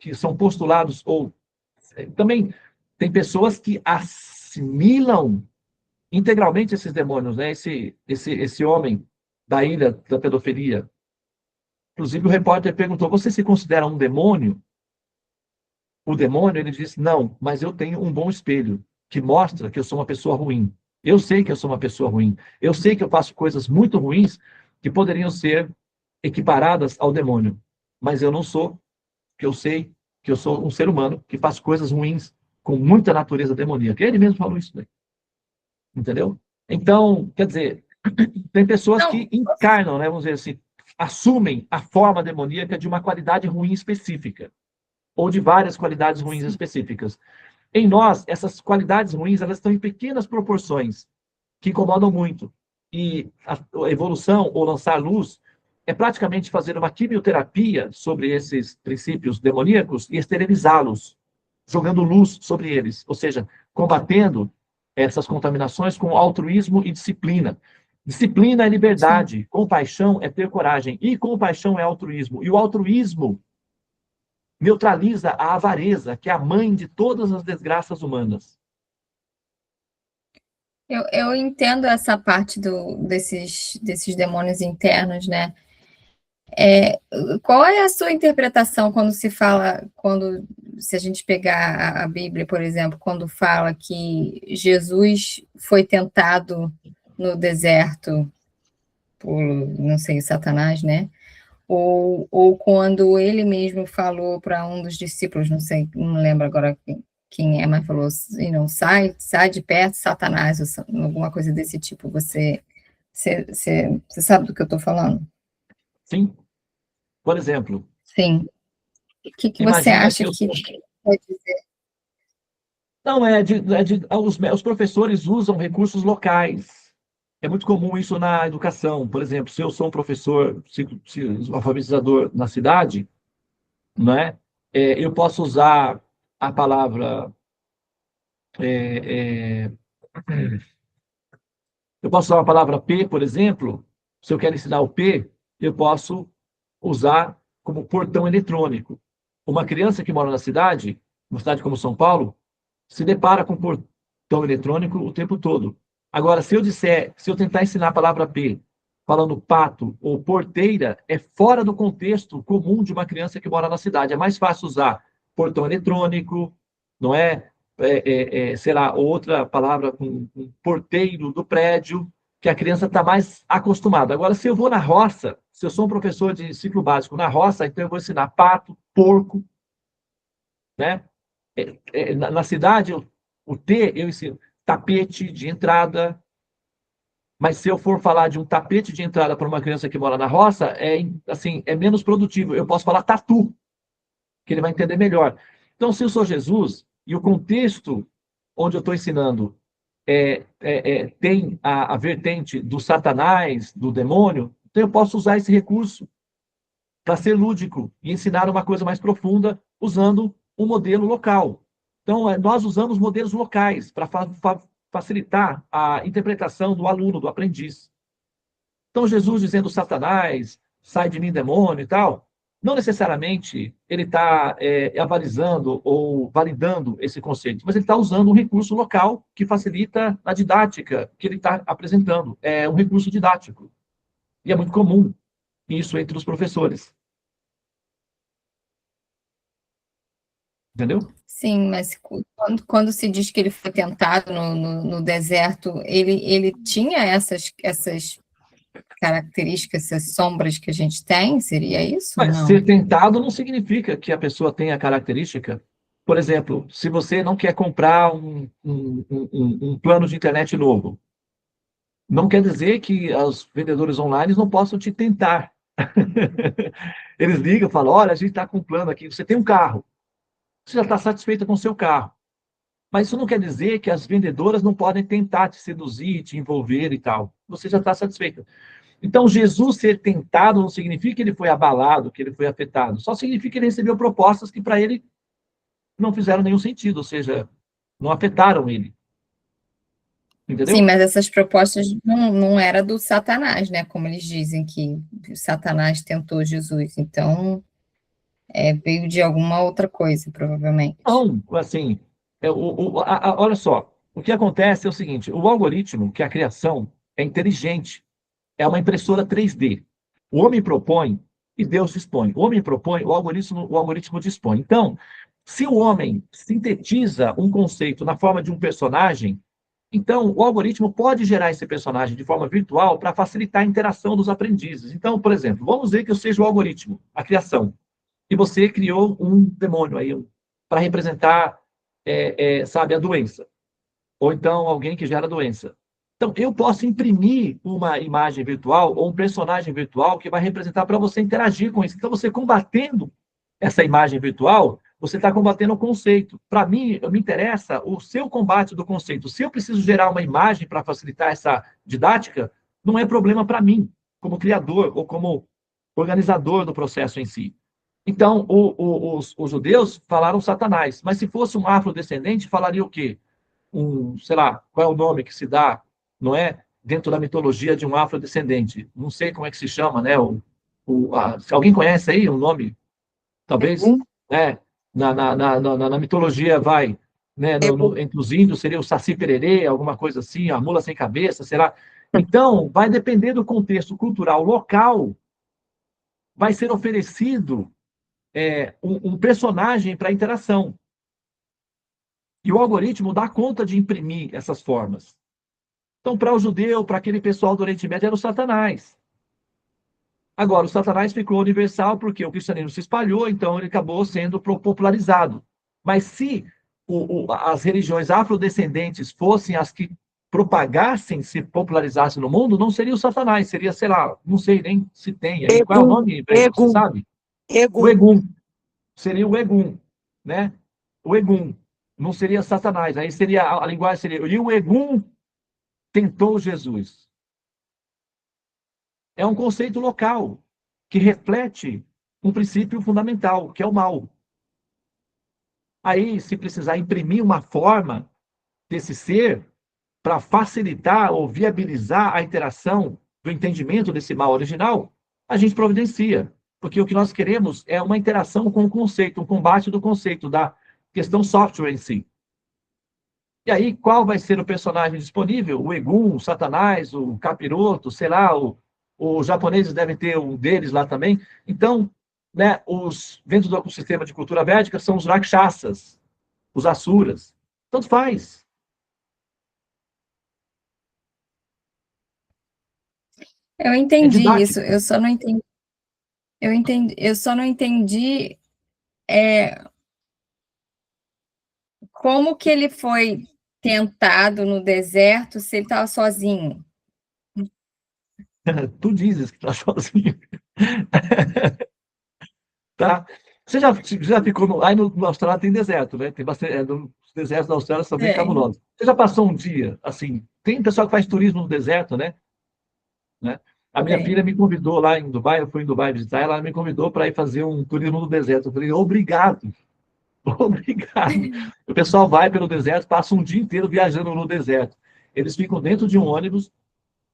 B: que são postulados, ou também tem pessoas que assimilam integralmente esses demônios, né? Esse homem da ilha da pedofilia. Inclusive, o repórter perguntou: você se considera um demônio? O demônio, ele disse: não, mas eu tenho um bom espelho que mostra que eu sou uma pessoa ruim. Eu sei que eu sou uma pessoa ruim. Eu sei que eu faço coisas muito ruins que poderiam ser equiparadas ao demônio. Mas eu não sou, porque eu sei que eu sou um ser humano que faz coisas ruins com muita natureza demoníaca. Ele mesmo falou isso, né? Entendeu? Então, quer dizer, tem pessoas que encarnam, né, vamos dizer assim, assumem a forma demoníaca de uma qualidade ruim específica, ou de várias qualidades ruins específicas. Em nós, essas qualidades ruins, elas estão em pequenas proporções, que incomodam muito. E a evolução, ou lançar luz, é praticamente fazer uma quimioterapia sobre esses princípios demoníacos e esterilizá-los, jogando luz sobre eles, ou seja, combatendo essas contaminações com altruísmo e disciplina. Disciplina é liberdade, sim. Compaixão é ter coragem, e compaixão é altruísmo. E o altruísmo neutraliza a avareza, que é a mãe de todas as desgraças humanas.
C: Eu entendo essa parte desses demônios internos, né? Qual é a sua interpretação quando se fala, se a gente pegar a Bíblia, por exemplo, quando fala que Jesus foi tentado no deserto por, não sei, Satanás, né? Ou quando ele mesmo falou para um dos discípulos, não sei, não lembro agora quem é, mas falou assim, não, sai de perto, Satanás, ou alguma coisa desse tipo. Você sabe do que eu estou falando?
B: Sim. Por exemplo.
C: Sim. O que você acha que pode dizer?
B: Não, os professores usam recursos locais. É muito comum isso na educação. Por exemplo, se eu sou um professor, alfabetizador na cidade, não é? Eu posso usar a palavra... eu posso usar a palavra P, por exemplo. Se eu quero ensinar o P, eu posso usar como portão eletrônico. Uma criança que mora na cidade, uma cidade como São Paulo, se depara com portão eletrônico o tempo todo. Agora, se eu tentar ensinar a palavra P, falando pato ou porteira, é fora do contexto comum de uma criança que mora na cidade. É mais fácil usar portão eletrônico, não é? Sei lá, outra palavra com porteiro do prédio, que a criança está mais acostumada. Agora, se eu vou na roça, se eu sou um professor de ciclo básico na roça, então eu vou ensinar pato, porco, né? Na cidade, o T, eu ensino tapete de entrada. Mas se eu for falar de um tapete de entrada para uma criança que mora na roça, é menos produtivo. Eu posso falar tatu, que ele vai entender melhor. Então, se eu sou Jesus, e o contexto onde eu estou ensinando tem a vertente do Satanás, do demônio, então eu posso usar esse recurso para ser lúdico e ensinar uma coisa mais profunda usando um modelo local. Então, nós usamos modelos locais para facilitar a interpretação do aluno, do aprendiz. Então, Jesus dizendo Satanás, sai de mim, demônio e tal, não necessariamente ele está avalizando ou validando esse conceito, mas ele está usando um recurso local que facilita a didática que ele está apresentando. É um recurso didático. E é muito comum isso entre os professores. Entendeu?
C: Sim, mas quando se diz que ele foi tentado no deserto, ele tinha essas características, essas sombras que a gente tem? Seria isso ou
B: Mas
C: não?
B: ser tentado não significa que a pessoa tenha característica. Por exemplo, se você não quer comprar um plano de internet novo, não quer dizer que os vendedores online não possam te tentar. Eles ligam e falam, olha, a gente está com um plano aqui, você tem um carro, você já está satisfeita com o seu carro. Mas isso não quer dizer que as vendedoras não podem tentar te seduzir, te envolver e tal. Você já está satisfeita. Então, Jesus ser tentado não significa que ele foi abalado, que ele foi afetado. Só significa que ele recebeu propostas que para ele não fizeram nenhum sentido, ou seja, não afetaram ele.
C: Sim,
B: Entendeu?
C: mas essas propostas não era do Satanás, né? Como eles dizem que Satanás tentou Jesus. Então, veio de alguma outra coisa, provavelmente.
B: Não, assim, olha só, o que acontece é o seguinte, o algoritmo, que é a criação, é inteligente, é uma impressora 3D. O homem propõe e Deus dispõe. O homem propõe, o algoritmo dispõe. Então, se o homem sintetiza um conceito na forma de um personagem, então o algoritmo pode gerar esse personagem de forma virtual para facilitar a interação dos aprendizes. Então, por exemplo, vamos dizer que eu seja o algoritmo, a criação, e você criou um demônio aí para representar, sabe, a doença, ou então alguém que gera doença. Então, eu posso imprimir uma imagem virtual ou um personagem virtual que vai representar para você interagir com isso. Então, você combatendo essa imagem virtual, você está combatendo o conceito. Para mim, me interessa o seu combate do conceito. Se eu preciso gerar uma imagem para facilitar essa didática, não é problema para mim, como criador ou como organizador do processo em si. Então, os judeus falaram Satanás, mas se fosse um afrodescendente, falaria o quê? Sei lá, qual é o nome que se dá, não é? Dentro da mitologia de um afrodescendente. Não sei como é que se chama, né? Se alguém conhece aí o nome, talvez, né? Na mitologia vai, né? Entre os índios seria o Saci Pererê, alguma coisa assim, a mula sem cabeça, será? Então, vai depender do contexto cultural local, vai ser oferecido um personagem para interação. E o algoritmo dá conta de imprimir essas formas. Então, para o judeu, para aquele pessoal do Oriente Médio, era o Satanás. Agora, o Satanás ficou universal porque o cristianismo se espalhou, então ele acabou sendo popularizado. Mas se as religiões afrodescendentes fossem as que propagassem, se popularizassem no mundo, não seria o Satanás, seria, sei lá, não sei nem se tem aí. Qual é o nome, velho? Você sabe? O Egum. Seria o Egum, né? O Egum. Não seria Satanás. Aí seria, a linguagem seria, e o Egum tentou Jesus. É um conceito local que reflete um princípio fundamental, que é o mal. Aí, se precisar imprimir uma forma desse ser para facilitar ou viabilizar a interação do entendimento desse mal original, a gente providencia. Porque o que nós queremos é uma interação com o conceito, um combate do conceito, da questão software em si. E aí, qual vai ser o personagem disponível? O Egum, o Satanás, o Capiroto, sei lá, os japoneses devem ter um deles lá também. Então, né, dentro do sistema de cultura védica, são os Rakshasas, os Asuras. Tanto faz.
C: Eu
B: É
C: entendi isso,
B: didático.
C: eu só não entendi. Eu só não entendi como que ele foi tentado no deserto se ele estava sozinho.
B: Tu dizes que está sozinho. Tá? Você já ficou aí no Austrália tem deserto, né? Tem bastante, os desertos da Austrália são bem
C: Tem.
B: cabulosos. Você já passou um dia assim? Tem pessoal que faz turismo no deserto, né? A minha filha
C: Tem.
B: me convidou lá em Dubai, eu fui em Dubai visitar ela, me convidou para ir fazer um turismo no deserto. Eu falei, obrigado, obrigado. O pessoal vai pelo deserto, passa um dia inteiro viajando no deserto. Eles ficam dentro de um ônibus,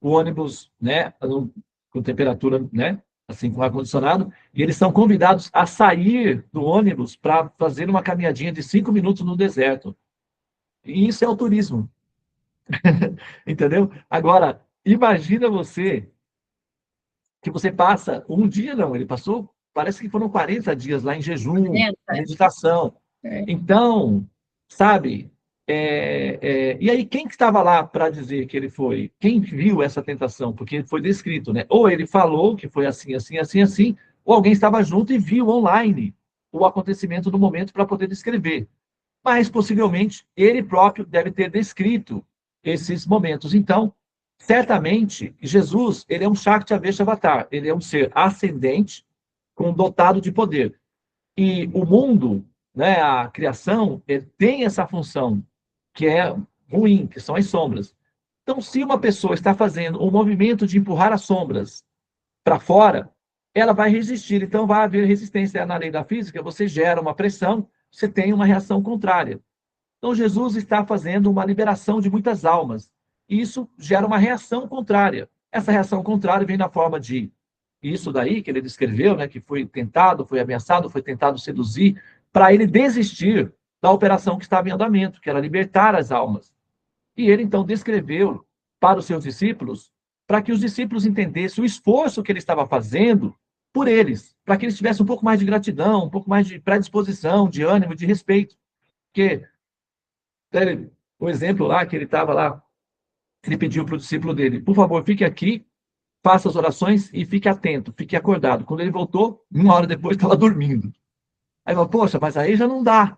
B: o ônibus, né, com temperatura, né, assim, com ar-condicionado, e eles são convidados a sair do ônibus para fazer uma caminhadinha de 5 minutos no deserto. E isso é o turismo, entendeu? Agora, imagina você que você passa um dia, não, ele passou, parece que foram 40 dias lá em jejum, em meditação.
A: É.
B: Então, sabe, e aí quem que estava lá para dizer que ele foi? Quem viu essa tentação? Porque foi descrito, né? Ou ele falou que foi assim, assim, assim, assim, ou alguém estava junto e viu online o acontecimento do momento para poder descrever. Mas, possivelmente, ele próprio deve ter descrito esses momentos. Então, certamente, Jesus, ele é um Shakti Avesha Avatar, ele é um ser ascendente, com dotado de poder. E o mundo, né, a criação, ele tem essa função, que é ruim, que são as sombras. Então, se uma pessoa está fazendo um movimento de empurrar as sombras para fora, ela vai resistir. Então, vai haver resistência. Na lei da física, você gera uma pressão, você tem uma reação contrária. Então, Jesus está fazendo uma liberação de muitas almas. E isso gera uma reação contrária. Essa reação contrária vem na forma de isso daí que ele descreveu, né, que foi tentado, foi ameaçado, foi tentado seduzir, para ele desistir da operação que estava em andamento, que era libertar as almas. E ele, então, descreveu para os seus discípulos, para que os discípulos entendessem o esforço que ele estava fazendo por eles, para que eles tivessem um pouco mais de gratidão, um pouco mais de predisposição, de ânimo, de respeito. Porque o exemplo lá, que ele estava lá, ele pediu para o discípulo dele, por favor, fique aqui, faça as orações e fique atento, fique acordado. Quando ele voltou, 1 hora depois, estava dormindo. Aí falou, poxa, mas aí já não dá,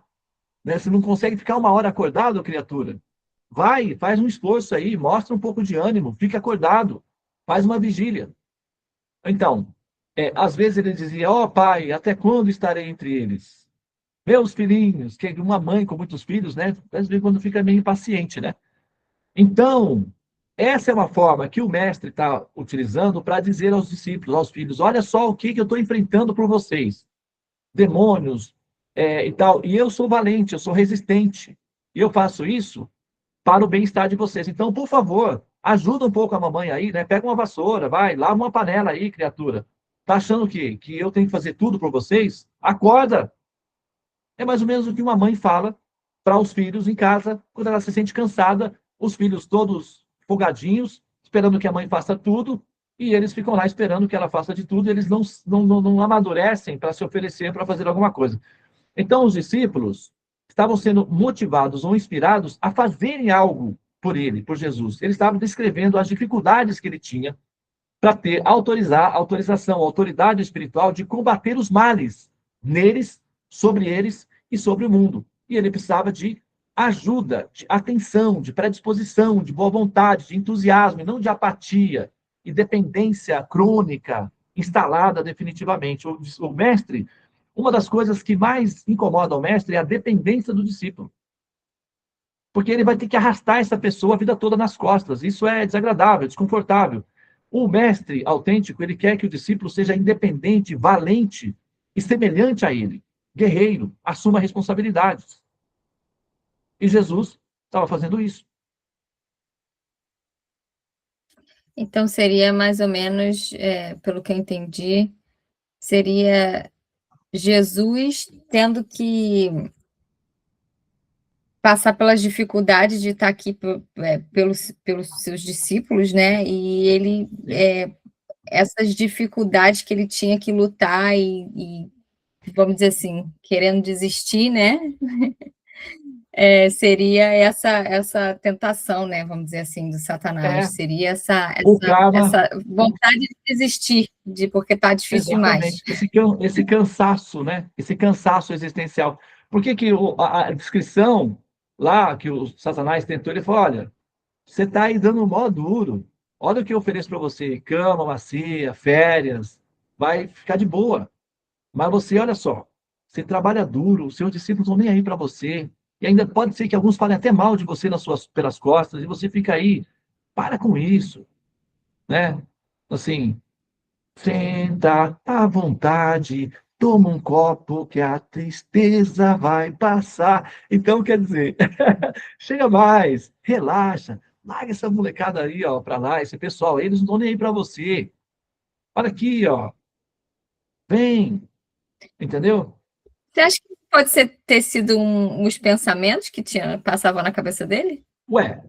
B: né? Você não consegue ficar 1 hora acordado, criatura. Vai, faz um esforço aí, mostra um pouco de ânimo, fique acordado, faz uma vigília. Então, às vezes ele dizia, ó pai, até quando estarei entre eles? Meus filhinhos, que uma mãe com muitos filhos, né? Às vezes quando fica meio impaciente, né? Então, essa é uma forma que o mestre está utilizando para dizer aos discípulos, aos filhos, olha só o que eu estou enfrentando por vocês. Demônios e tal. E eu sou valente, eu sou resistente. E eu faço isso para o bem-estar de vocês. Então, por favor, ajuda um pouco a mamãe aí, né? Pega uma vassoura, vai, lava uma panela aí, criatura. Tá achando que eu tenho que fazer tudo por vocês? Acorda! É mais ou menos o que uma mãe fala para os filhos em casa, quando ela se sente cansada, os filhos todos folgadinhos, esperando que a mãe faça tudo, e eles ficam lá esperando que ela faça de tudo, e eles não amadurecem para se oferecer para fazer alguma coisa. Então, os discípulos estavam sendo motivados ou inspirados a fazerem algo por ele, por Jesus. Eles estavam descrevendo as dificuldades que ele tinha para ter autorização, autoridade espiritual de combater os males neles, sobre eles e sobre o mundo. E ele precisava de ajuda, de atenção, de predisposição, de boa vontade, de entusiasmo, e não de apatia e dependência crônica instalada definitivamente. O mestre, uma das coisas que mais incomoda o mestre é a dependência do discípulo. Porque ele vai ter que arrastar essa pessoa a vida toda nas costas. Isso é desagradável, desconfortável. O mestre autêntico, ele quer que o discípulo seja independente, valente e semelhante a ele. Guerreiro, assuma responsabilidades. E Jesus estava fazendo isso.
C: Então, seria mais ou menos, pelo que eu entendi, seria Jesus tendo que passar pelas dificuldades de estar aqui pelos seus discípulos, né? E ele, essas dificuldades que ele tinha que lutar e vamos dizer assim, querendo desistir, né? Seria essa tentação, né? Vamos dizer assim, do Satanás. Seria essa vontade de desistir, porque está difícil
B: Exatamente.
C: demais.
B: Esse cansaço, né? Esse cansaço existencial. Por que a descrição lá que o Satanás tentou, ele falou, olha, você está aí dando um mó duro. Olha o que eu ofereço para você, cama macia, férias, vai ficar de boa. Mas você, olha só, você trabalha duro, os seus discípulos não estão nem aí para você. E ainda pode ser que alguns falem até mal de você pelas costas, e você fica aí, para com isso, né? Assim, senta à vontade, toma um copo que a tristeza vai passar. Então, quer dizer, chega mais, relaxa, larga essa molecada aí, ó, para lá, esse pessoal, eles não estão nem aí para você. Olha aqui, ó, Vem, entendeu?
C: Você acha que pode ter sido uns pensamentos que passavam na cabeça dele?
B: Ué,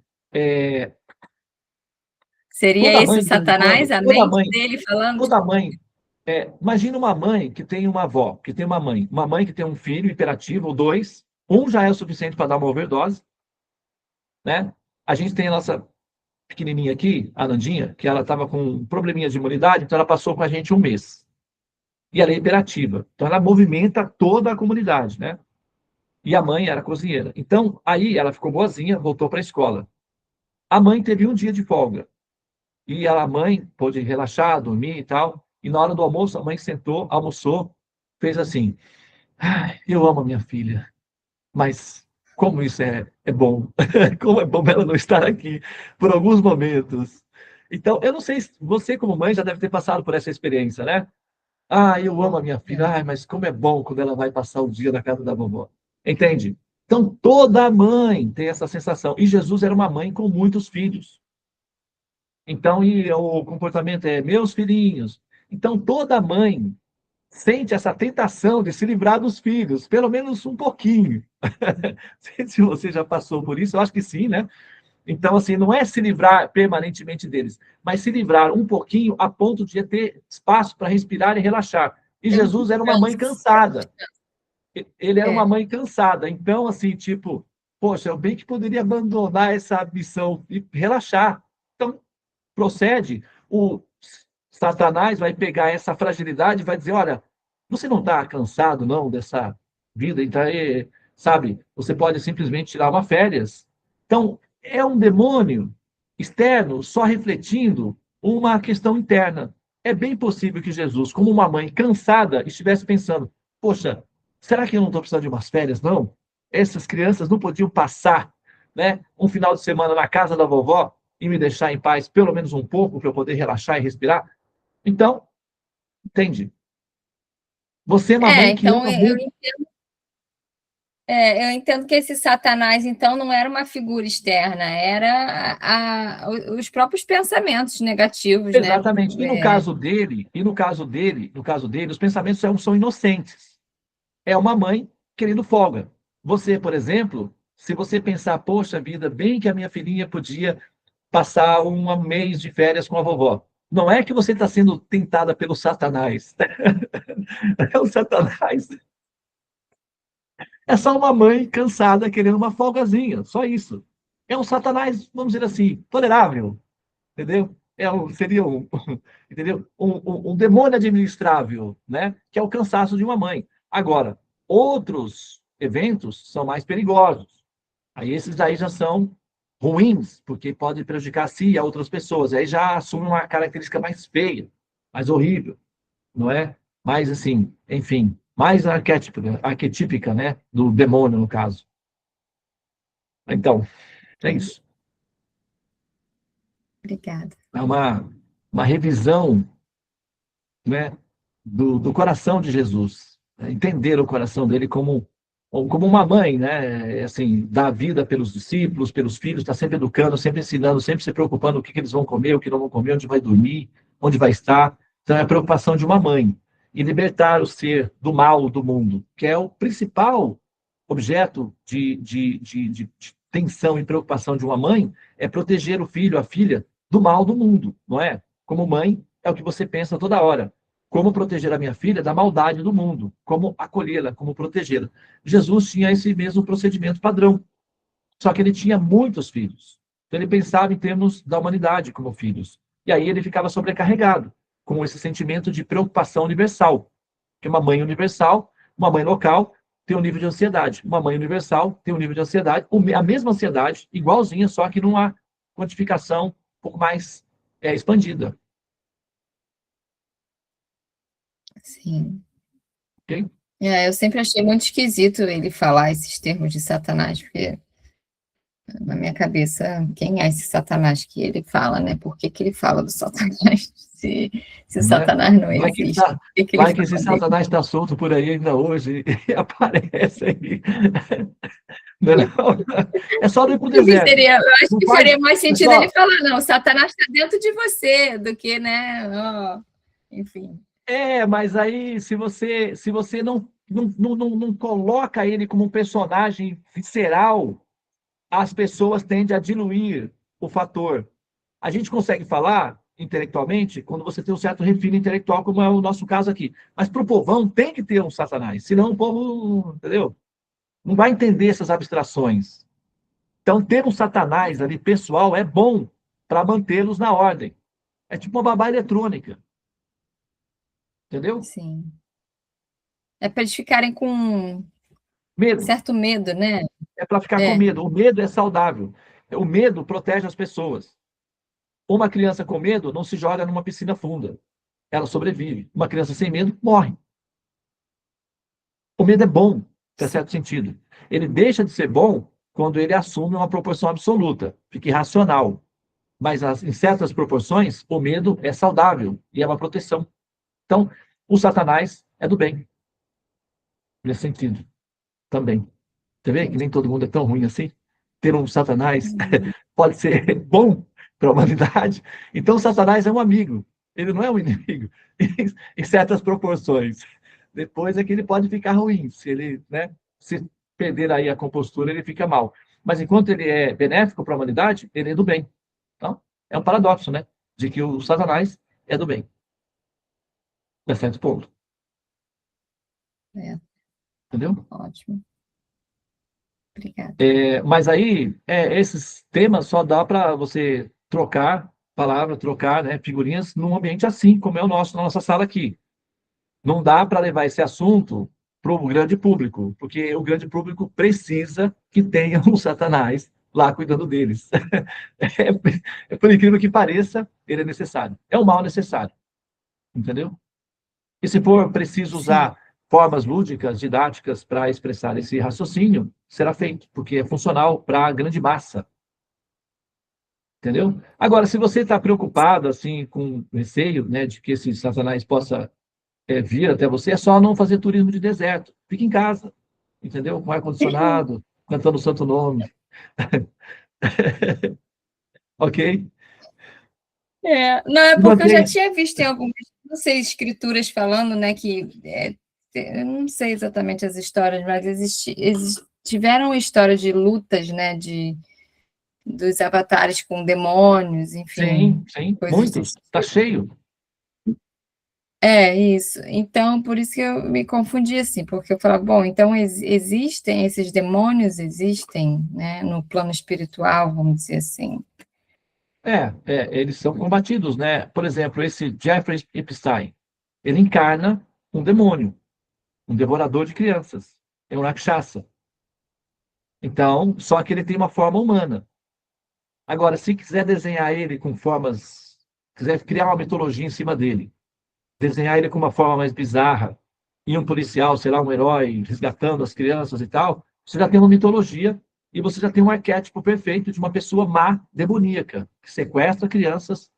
C: Seria
B: toda
C: esse
B: mãe, de vez em
C: Satanás,
B: quando,
C: a mente dele falando?
B: toda mãe, imagina uma mãe que tem uma avó, que tem uma mãe que tem um filho hiperativo, ou dois, um já é o suficiente para dar uma overdose, né? A gente tem a nossa pequenininha aqui, a Nandinha, que ela estava com um probleminha de imunidade, então ela passou com a gente um mês. E ela é hiperativa, então ela movimenta toda a comunidade, né? E a mãe era cozinheira. Então, aí ela ficou boazinha, voltou para a escola. A mãe teve um dia de folga. E a mãe pôde relaxar, dormir e tal. E na hora do almoço, a mãe sentou, almoçou, fez assim: eu amo a minha filha, mas como isso é bom. Como é bom ela não estar aqui por alguns momentos. Então, eu não sei se você, como mãe, já deve ter passado por essa experiência, né? Eu amo a minha filha, mas como é bom quando ela vai passar o dia na casa da vovó. Entende? Então, toda mãe tem essa sensação. E Jesus era uma mãe com muitos filhos. Então, e o comportamento é meus filhinhos. Então, toda mãe sente essa tentação de se livrar dos filhos, pelo menos um pouquinho. Se você já passou por isso, eu acho que sim, né? Então, assim, não é se livrar permanentemente deles, mas se livrar um pouquinho a ponto de ter espaço para respirar e relaxar. E Jesus era uma mãe cansada. Ele era uma mãe cansada. Então, assim, tipo, poxa, eu bem que poderia abandonar essa missão e relaxar. Então, procede, o Satanás vai pegar essa fragilidade e vai dizer, olha, você não está cansado, não, dessa vida? Então, sabe, você pode simplesmente tirar uma férias. Então, é um demônio externo só refletindo uma questão interna. É bem possível que Jesus, como uma mãe cansada, estivesse pensando, poxa, será que eu não estou precisando de umas férias, não? Essas crianças não podiam passar, né, um final de semana na casa da vovó e me deixar em paz pelo menos um pouco para eu poder relaxar e respirar? Então, entende? Você é uma mãe que
C: Então
B: ama muito.
C: eu entendo que esse Satanás, então, não era uma figura externa, era os próprios pensamentos negativos, né?
B: Exatamente. E no caso dele, os pensamentos são inocentes. É uma mãe querendo folga. Você, por exemplo, se você pensar, poxa vida, bem que a minha filhinha podia passar um mês de férias com a vovó. Não é que você está sendo tentada pelo Satanás. É o Satanás. É só uma mãe cansada querendo uma folgazinha, só isso. É um Satanás, vamos dizer assim, tolerável, entendeu? Seria entendeu? Um demônio administrável, né? Que é o cansaço de uma mãe. Agora, outros eventos são mais perigosos. Aí esses daí já são ruins, porque pode prejudicar a si e a outras pessoas. Aí já assume uma característica mais feia, mais horrível, não é? Mais assim, enfim, mais arquetípica, né? Do demônio, no caso. Então, é isso.
C: Obrigada.
B: É uma revisão, né, do coração de Jesus. Entender o coração dele como uma mãe, né? Assim, dá a vida pelos discípulos, pelos filhos, está sempre educando, sempre ensinando, sempre se preocupando o que eles vão comer, o que não vão comer, onde vai dormir, onde vai estar. Então, é a preocupação de uma mãe. E libertar o ser do mal do mundo, que é o principal objeto de tensão e preocupação de uma mãe, é proteger o filho, a filha, do mal do mundo, não é? Como mãe, é o que você pensa toda hora. Como proteger a minha filha da maldade do mundo? Como acolhê-la? Como protegê-la? Jesus tinha esse mesmo procedimento padrão. Só que ele tinha muitos filhos. Então ele pensava em termos da humanidade como filhos. E aí ele ficava sobrecarregado com esse sentimento de preocupação universal. Que uma mãe universal, uma mãe local, tem um nível de ansiedade. Uma mãe universal tem um nível de ansiedade, a mesma ansiedade, igualzinha, só que numa quantificação um pouco mais expandida.
C: Sim.
B: Ok?
C: Eu sempre achei muito esquisito ele falar esses termos de Satanás, porque na minha cabeça, quem é esse Satanás que ele fala, né? Por que ele fala do Satanás? Se o Satanás não existe.
B: Vai que esse Satanás está solto por aí ainda hoje e aparece aí. Não, é só ir para o deserto.
C: Eu acho que faria mais sentido ele falar, não, o Satanás está dentro de você, do que, né? Enfim.
B: Mas aí, se você não coloca ele como um personagem visceral, as pessoas tendem a diluir o fator. A gente consegue falar intelectualmente quando você tem um certo refino intelectual, como é o nosso caso aqui. Mas para o povão tem que ter um Satanás, senão o povo, entendeu? Não vai entender essas abstrações. Então, ter um Satanás ali pessoal é bom para mantê-los na ordem. É tipo uma babá eletrônica, entendeu?
C: Sim. É para eles ficarem com
B: Medo.
C: certo medo, né?
B: É para ficar com
C: É.
B: medo. O medo é saudável. O medo protege as pessoas. Uma criança com medo não se joga numa piscina funda. Ela sobrevive. Uma criança sem medo morre. O medo é bom, em certo sentido. Ele deixa de ser bom quando ele assume uma proporção absoluta, fica irracional. Mas em certas proporções, o medo é saudável e é uma proteção. Então, o Satanás é do bem, nesse sentido, também. Você vê que nem todo mundo é tão ruim assim? Ter um Satanás pode ser bom para a humanidade. Então, o Satanás é um amigo, ele não é um inimigo, em certas proporções. Depois é que ele pode ficar ruim, se ele, né, se perder aí a compostura, ele fica mal. Mas enquanto ele é benéfico para a humanidade, ele é do bem. Então, é um paradoxo, né? De que o Satanás é do bem, a certo ponto.
C: É,
B: Entendeu?
C: ótimo. Obrigada.
B: Mas aí, esses temas só dá para você trocar palavra, trocar, né, figurinhas num ambiente assim, como é o nosso, na nossa sala aqui. Não dá para levar esse assunto para o grande público, porque o grande público precisa que tenha um Satanás lá cuidando deles. Por incrível que pareça, ele é necessário. É um mal necessário, entendeu? E se for preciso
C: Sim.
B: usar formas lúdicas, didáticas para expressar esse raciocínio, será feito, porque é funcional para a grande massa, entendeu? Agora, se você está preocupado assim com receio, né, de que esse Satanás possa vir até você, é só não fazer turismo de deserto. Fique em casa, entendeu? Com ar-condicionado, cantando o santo nome. Ok?
C: Não, é
B: E
C: porque eu já
B: mantém.
C: tinha visto em algumas, não sei, escrituras falando, né, que eu não sei exatamente as histórias, mas tiveram histórias de lutas, né, dos avatares com demônios, enfim,
B: Sim, sim,
C: coisas
B: muitos.
C: desse
B: Está
C: tipo.
B: cheio.
C: É, isso. Então, por isso que eu me confundi assim, porque eu falava, bom, então existem esses demônios, existem, né, no plano espiritual, vamos dizer assim.
B: Eles são combatidos, né? Por exemplo, esse Jeffrey Epstein, ele encarna um demônio, um devorador de crianças. É um Rakshasa. Então, só que ele tem uma forma humana. Agora, se quiser desenhar ele com formas, quiser criar uma mitologia em cima dele, desenhar ele com uma forma mais bizarra, e um policial, sei lá, um herói resgatando as crianças e tal, você já tem uma mitologia e você já tem um arquétipo perfeito de uma pessoa má, demoníaca, que sequestra crianças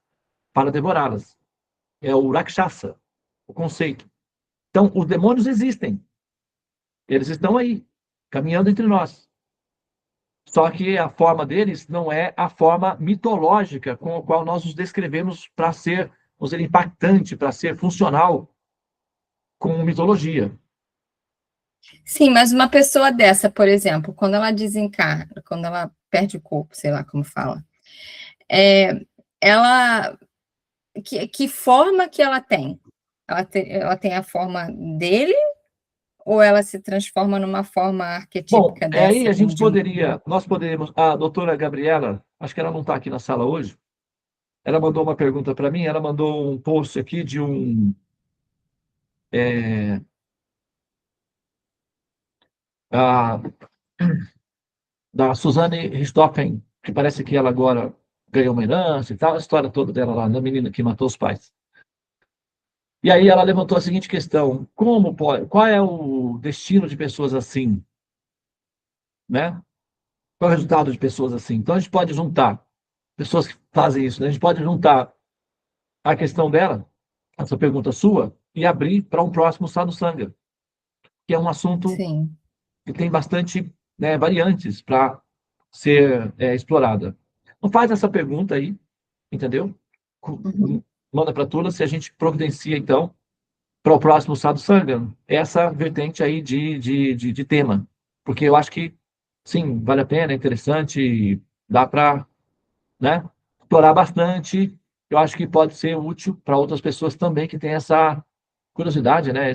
B: para devorá-las. É o Rakshasa, o conceito. Então, os demônios existem. Eles estão aí, caminhando entre nós. Só que a forma deles não é a forma mitológica com a qual nós os descrevemos para ser, vamos dizer, impactante, para ser funcional com mitologia.
C: Sim, mas uma pessoa dessa, por exemplo, quando ela desencarna, quando ela perde o corpo, sei lá como fala, é, ela, que forma que ela tem? Ela tem a forma dele ou ela se transforma numa forma
B: Bom,
C: arquetípica
B: aí
C: dessa,
B: a
C: como
B: gente
C: de um...
B: nós poderíamos, a doutora Gabriela, acho que ela não está aqui na sala hoje, ela mandou uma pergunta para mim, ela mandou um post aqui de é, a, da Suzane Richthofen, que parece que ela agora ganhou uma herança e tal, a história toda dela lá, da menina que matou os pais. E aí ela levantou a seguinte questão: qual é o destino de pessoas assim, né? Qual é o resultado de pessoas assim? Então a gente pode juntar pessoas que fazem isso, né? A gente pode juntar a questão dela, essa pergunta sua, e abrir para um próximo Sadhu Sangha, que é um assunto
C: Sim.
B: que tem bastante, né, variantes para ser explorada. Então faz essa pergunta aí, entendeu?
C: Uhum.
B: Manda para a Tula, se a gente providencia, então, para o próximo Sadhu Sangam essa vertente aí de tema, porque eu acho que, sim, vale a pena, é interessante, dá para, né, explorar bastante. Eu acho que pode ser útil para outras pessoas também que têm essa curiosidade, né,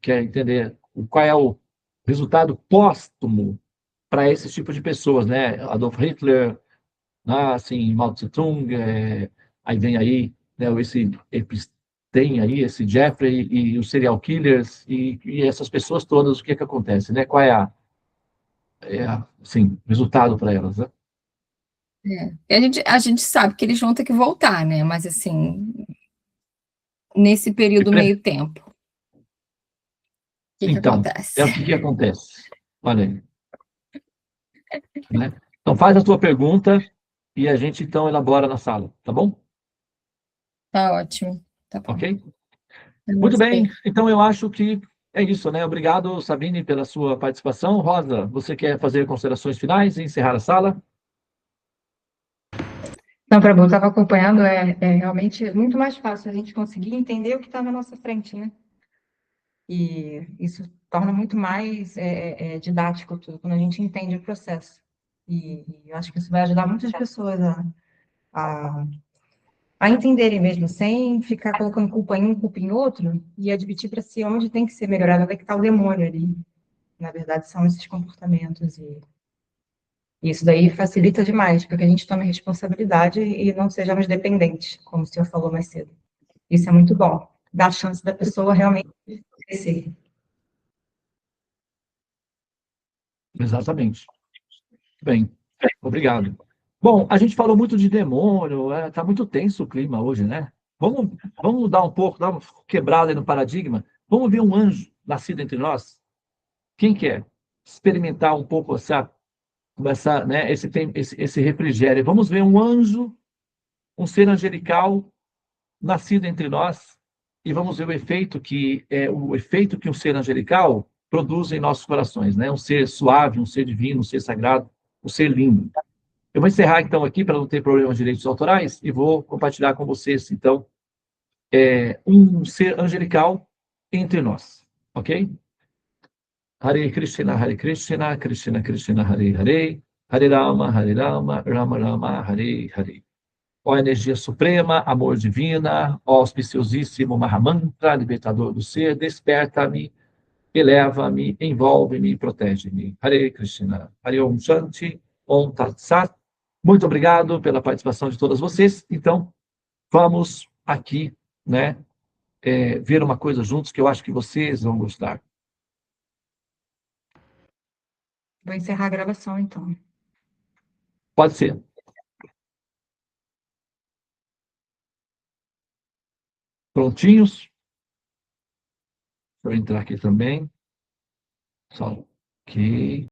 B: quer entender qual é o resultado póstumo para esse tipo de pessoas, né? Adolf Hitler, assim, Mao Tse-tung, aí vem aí, né, tem aí esse Jeffrey e os serial killers e essas pessoas todas, o que é que acontece, né? Qual é assim, resultado para elas, né?
E: E a gente sabe que eles vão ter que voltar, né? Mas assim, nesse período meio tempo, o que
B: Então,
E: acontece?
B: o que acontece? Olha aí, né? Então, faz a tua pergunta e a gente, então, elabora na sala, tá bom?
E: Tá ótimo. Tá bom.
B: Ok? Muito bem, então eu acho que é isso, né? Obrigado, Sabine, pela sua participação. Rosa, você quer fazer considerações finais e encerrar a sala?
F: Não, Prabhu, eu estava acompanhando, é realmente muito mais fácil a gente conseguir entender o que está na nossa frente, né? E isso torna muito mais didático tudo, quando a gente entende o processo. E eu acho que isso vai ajudar muitas pessoas a, a entenderem mesmo, sem ficar colocando culpa em um, culpa em outro, e admitir para si onde tem que ser melhorado, onde é que está o demônio ali. Na verdade, são esses comportamentos. E isso daí facilita demais, porque a gente tome responsabilidade e não sejamos dependentes, como o senhor falou mais cedo. Isso é muito bom. Dá a chance da pessoa realmente crescer.
B: Exatamente. Bem, obrigado. Bom, a gente falou muito de demônio, tá muito tenso o clima hoje, né? Vamos mudar um pouco, dar uma quebrada aí no paradigma. Vamos ver um anjo nascido entre nós? Quem quer experimentar um pouco né, esse refrigério? Vamos ver um anjo, um ser angelical nascido entre nós e vamos ver o efeito que um ser angelical produz em nossos corações, né? Um ser suave, um ser divino, um ser sagrado, um ser lindo. Eu vou encerrar então aqui para não ter problema de direitos autorais e vou compartilhar com vocês então um ser angelical entre nós, ok? Hare Krishna, Krishna Krishna, Hare Hare, Hare Rama, Rama Rama, Hare Hare. Ó energia suprema, amor divina, ó auspiciosíssimo Mahamantra, libertador do ser, desperta-me, eleva-me, envolve-me e protege-me. Hare Krishna, Hare Om Shanti, Om Tat Sat. Muito obrigado pela participação de todas vocês. Então, vamos aqui, né, ver uma coisa juntos que eu acho que vocês vão gostar.
F: Vou encerrar a gravação, então.
B: Pode ser. Prontinhos? Deixa eu entrar aqui também. Só. Ok.